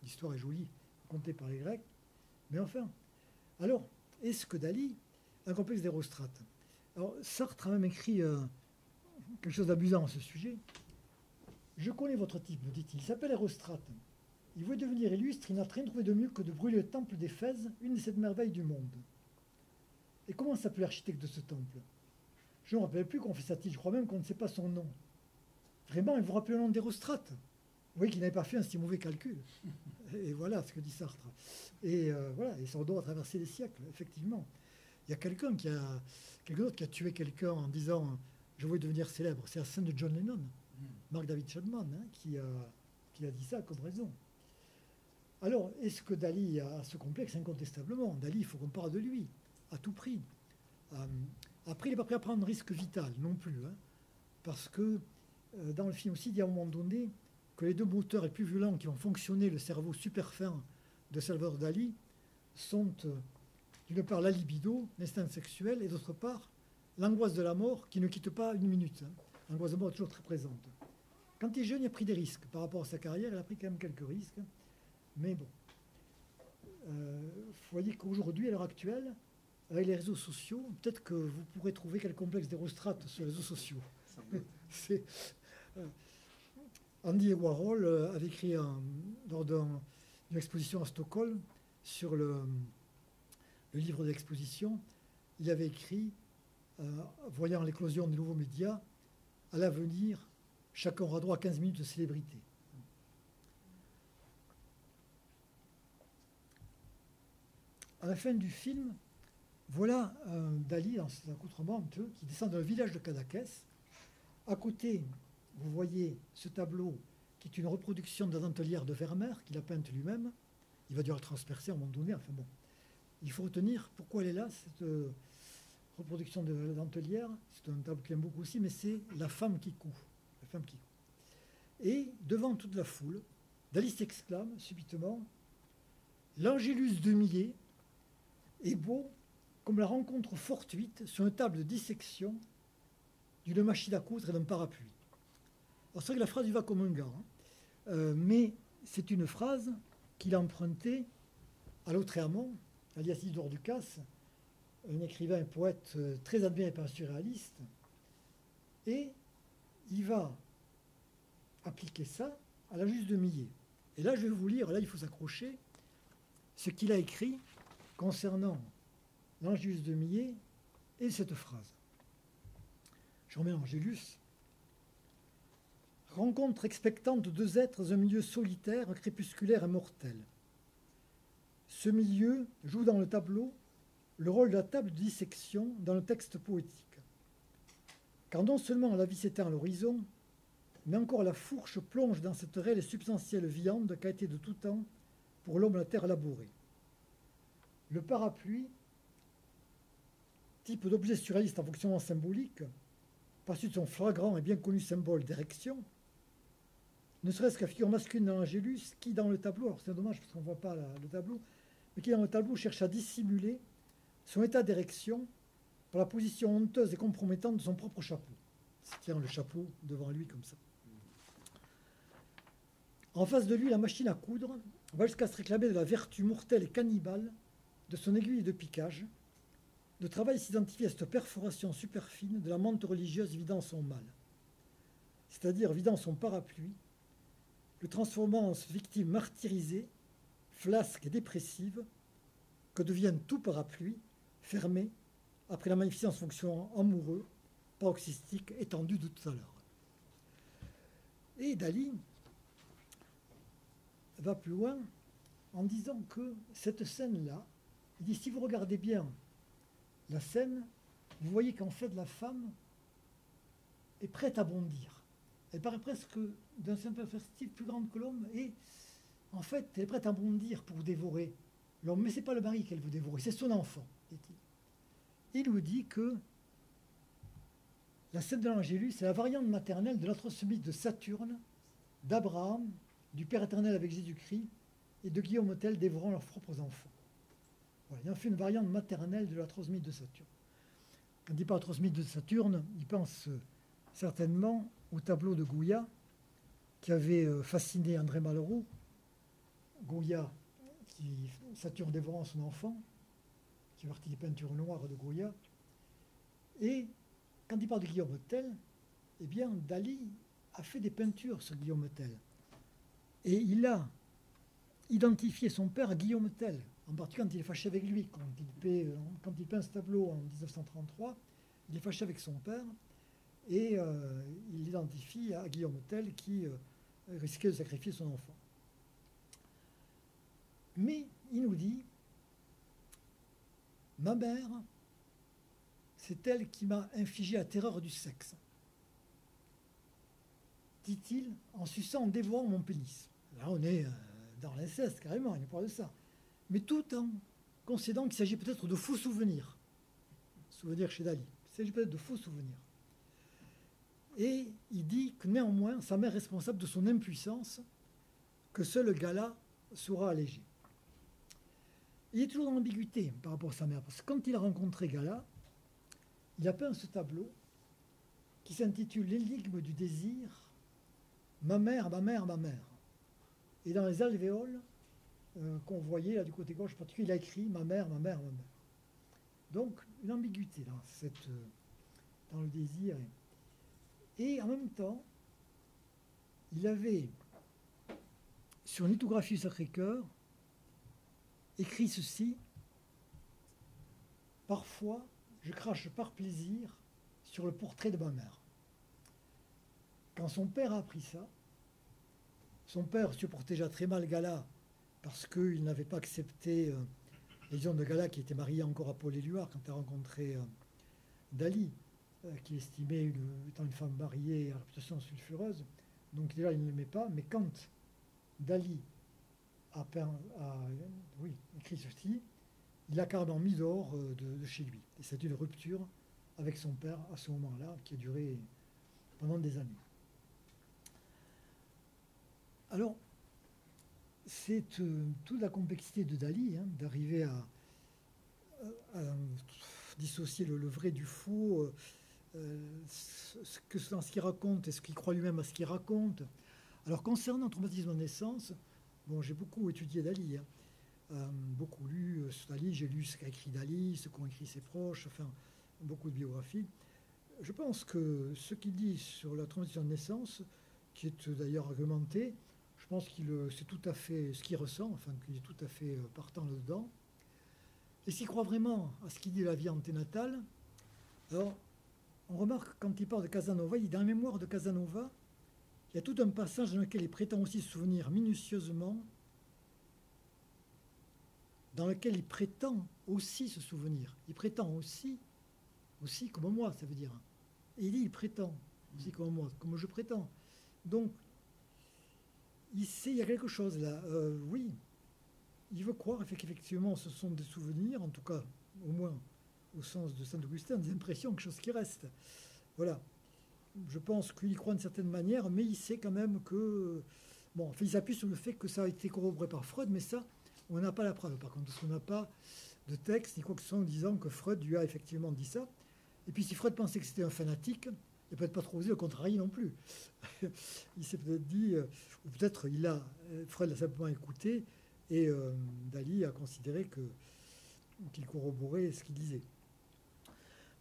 L'histoire est jolie, contée par les Grecs, mais enfin. Alors, est-ce que Dali a un complexe d'Hérostrate? Alors, Sartre a même écrit quelque chose d'amusant à ce sujet. Je connais votre type, me dit-il. Il s'appelle Hérostrate. Il voulait devenir illustre, il n'a rien trouvé de mieux que de brûler le temple d'Éphèse, une des sept merveilles du monde. Et comment s'appelle l'architecte de ce temple? Je ne me rappelle plus, confessa-t-il, je crois même qu'on ne sait pas son nom. Vraiment, il vous rappelle le nom d'Hérostrate? Vous voyez qu'il n'avait pas fait un si mauvais calcul. Et voilà ce que dit Sartre. Et voilà, et son dos a traversé les siècles, effectivement. Il y a quelqu'un d'autre qui a tué quelqu'un en disant « je voulais devenir célèbre ». C'est la scène de John Lennon, Mark David Chapman, qui a dit ça comme raison. Alors, est-ce que Dali a ce complexe? Incontestablement. Dali, il faut qu'on parle de lui, à tout prix. Après, il n'est pas prêt à prendre un risque vital, non plus. Parce que, dans le film aussi, il dit à un moment donné que les deux moteurs les plus violents qui ont fonctionné le cerveau super fin de Salvador Dali sont, d'une part, la libido, l'instinct sexuel, et d'autre part, l'angoisse de la mort qui ne quitte pas une minute. L'angoisse de la mort est toujours très présente. Quand il est jeune, il a pris des risques. Par rapport à sa carrière, il a pris quand même quelques risques. Mais bon, vous voyez qu'aujourd'hui, à l'heure actuelle, avec les réseaux sociaux, peut-être que vous pourrez trouver quel complexe d'Hérostrate sur les réseaux sociaux. Andy Warhol avait écrit lors d'une exposition à Stockholm sur le livre de l'exposition, il avait écrit, voyant l'éclosion des nouveaux médias, à l'avenir, chacun aura droit à 15 minutes de célébrité. À la fin du film, voilà Dali dans cet accoutrement honteux qui descend dans le village de Cadaqués. À côté, vous voyez ce tableau qui est une reproduction de la dentelière de Vermeer, qu'il a peinte lui-même. Il va devoir le transpercer à un moment donné. Enfin bon, il faut retenir pourquoi elle est là, cette reproduction de la dentelière. C'est un tableau qu'il aime beaucoup aussi, mais c'est la femme qui coud. La femme qui coud. Et devant toute la foule, Dali s'exclame subitement « L'Angélus de Millet est beau comme la rencontre fortuite sur une table de dissection d'une machine à coudre et d'un parapluie. » Alors c'est vrai que la phrase lui va comme un gant, mais c'est une phrase qu'il a empruntée à Lautréamont, alias Isidore Ducasse, un écrivain et poète très admiré par un surréaliste, et il va appliquer ça à la Juste de Millet. Et là, je vais vous lire, là il faut s'accrocher, ce qu'il a écrit concernant l'Angélus de Millet et cette phrase. Je remets l'Angélus. Rencontre expectante de deux êtres dans un milieu solitaire, crépusculaire et mortel. Ce milieu joue dans le tableau le rôle de la table de dissection dans le texte poétique. Car non seulement la vie s'éteint à l'horizon, mais encore la fourche plonge dans cette réelle et substantielle viande qu'a été de tout temps pour l'homme la terre labourée. Le parapluie, type d'objet surréaliste en fonctionnement symbolique, par suite de son flagrant et bien connu symbole d'érection, ne serait-ce qu'à figure masculine dans l'Angélus, qui dans le tableau, alors c'est dommage parce qu'on ne voit pas le tableau, mais qui dans le tableau cherche à dissimuler son état d'érection par la position honteuse et compromettante de son propre chapeau. Il tient le chapeau devant lui comme ça. En face de lui, la machine à coudre va jusqu'à se réclamer de la vertu mortelle et cannibale de son aiguille de piquage. Le travail s'identifie à cette perforation super fine de la menthe religieuse vidant son mal, c'est-à-dire vidant son parapluie, le transformant en victime martyrisée, flasque et dépressive, que devient tout parapluie, fermé, après la magnificence fonctionnant amoureux, paroxystique, étendu de tout à l'heure. Et Dali va plus loin en disant que cette scène-là, il dit, si vous regardez bien la scène, vous voyez qu'en fait la femme est prête à bondir. Elle paraît presque d'un simple perspective plus grande que l'homme et en fait elle est prête à bondir pour dévorer l'homme. Mais ce n'est pas le mari qu'elle veut dévorer, c'est son enfant, dit-il. Il nous dit que la scène de l'Angélus, c'est la variante maternelle de l'atroce mythe de Saturne, d'Abraham, du Père éternel avec Jésus-Christ et de Guillaume Tell dévorant leurs propres enfants. Voilà, il en fait une variante maternelle de l'atroce mythe de Saturne. quand il parle de mythe de Saturne, il pense certainement au tableau de Goya qui avait fasciné André Malraux. Goya, Saturne dévorant son enfant, qui fait partie des peintures noires de Goya. Et quand il parle de Guillaume Tell, eh bien, Dali a fait des peintures sur Guillaume Tell. Et il a identifié son père à Guillaume Tell, en particulier quand il est fâché avec lui. Quand il peint ce tableau en 1933, il est fâché avec son père et il l'identifie à Guillaume Tell qui risquait de sacrifier son enfant. Mais il nous dit, ma mère, c'est elle qui m'a infligé la terreur du sexe, dit-il en suçant, en dévorant mon pénis. Là, on est dans l'inceste, carrément, il nous parle de ça. Mais tout en concédant qu'il s'agit peut-être de faux souvenirs. Souvenirs chez Dali. Il s'agit peut-être de faux souvenirs. Et il dit que néanmoins, sa mère est responsable de son impuissance, que seul Gala saura alléger. Il est toujours dans l'ambiguïté par rapport à sa mère, parce que quand il a rencontré Gala, il a peint ce tableau qui s'intitule L'énigme du désir, ma mère, ma mère, ma mère. Et dans les alvéoles qu'on voyait là du côté gauche, en particulier, il a écrit ma mère, ma mère, ma mère. Donc, une ambiguïté dans le désir. Et en même temps, il avait, sur une lithographie du Sacré-Cœur, écrit ceci: parfois, je crache par plaisir sur le portrait de ma mère. Quand son père a appris ça, son père supportait déjà très mal Gala parce qu'il n'avait pas accepté les gens de Gala qui était marié encore à Paul Éluard quand il a rencontré Dali, qui estimait étant une femme mariée à réputation sulfureuse. Donc déjà, il ne l'aimait pas. Mais quand Dali a écrit ceci, il l'a carrément mis dehors de chez lui. Et c'est une rupture avec son père à ce moment-là, qui a duré pendant des années. Alors, c'est toute la complexité de Dali, d'arriver à dissocier le vrai du faux, dans ce qu'il raconte, est-ce qu'il croit lui-même à ce qu'il raconte. Alors, concernant le traumatisme de naissance, bon, j'ai beaucoup étudié Dali, beaucoup lu sur Dali, j'ai lu ce qu'a écrit Dali, ce qu'ont écrit ses proches, enfin, beaucoup de biographies. Je pense que ce qu'il dit sur la traumatisme de naissance, qui est d'ailleurs argumenté, je pense que c'est tout à fait ce qu'il ressent, enfin qu'il est tout à fait partant là-dedans. Et s'il croit vraiment à ce qu'il dit de la vie anténatale, alors on remarque quand il parle de Casanova, il dit dans la mémoire de Casanova, il y a tout un passage dans lequel il prétend aussi se souvenir minutieusement, dans lequel il prétend aussi se souvenir. Il prétend aussi comme moi, ça veut dire. Et il dit, il prétend aussi comme moi, comme je prétends. Donc, il y a quelque chose là. Oui, il veut croire qu'effectivement ce sont des souvenirs, en tout cas, au moins au sens de Saint-Augustin, des impressions, quelque chose qui reste. Voilà. Je pense qu'il croit d'une certaine manière, mais il sait quand même que... Bon, enfin, il s'appuie sur le fait que ça a été corroboré par Freud, mais ça, on n'a pas la preuve, par contre, parce qu'on n'a pas de texte, ni quoi que ce soit, en disant que Freud lui a effectivement dit ça. Et puis, si Freud pensait que c'était un fanatique, il n'a peut-être pas trop osé le contrarier non plus. Il s'est peut-être dit, ou peut-être Freud l'a simplement écouté, et Dali a considéré qu'il corroborait ce qu'il disait.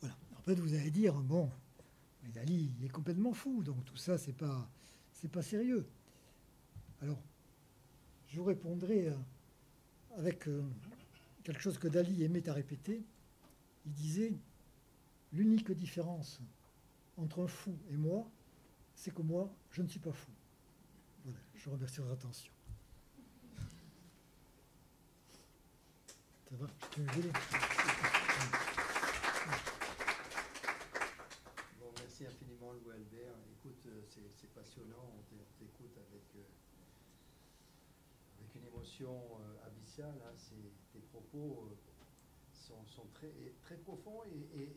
Voilà. Alors, peut-être vous allez dire, bon, mais Dali, il est complètement fou, donc tout ça, c'est pas sérieux. Alors, je vous répondrai avec quelque chose que Dali aimait à répéter. Il disait, l'unique différence entre un fou et moi, c'est que moi, je ne suis pas fou. Voilà, je vous remercie de votre attention. Ça va, je peux me gêner. Bon, merci infiniment, Louis Albert. Écoute, c'est passionnant, on t'écoute avec une émotion abyssale. Tes propos sont très, très profonds et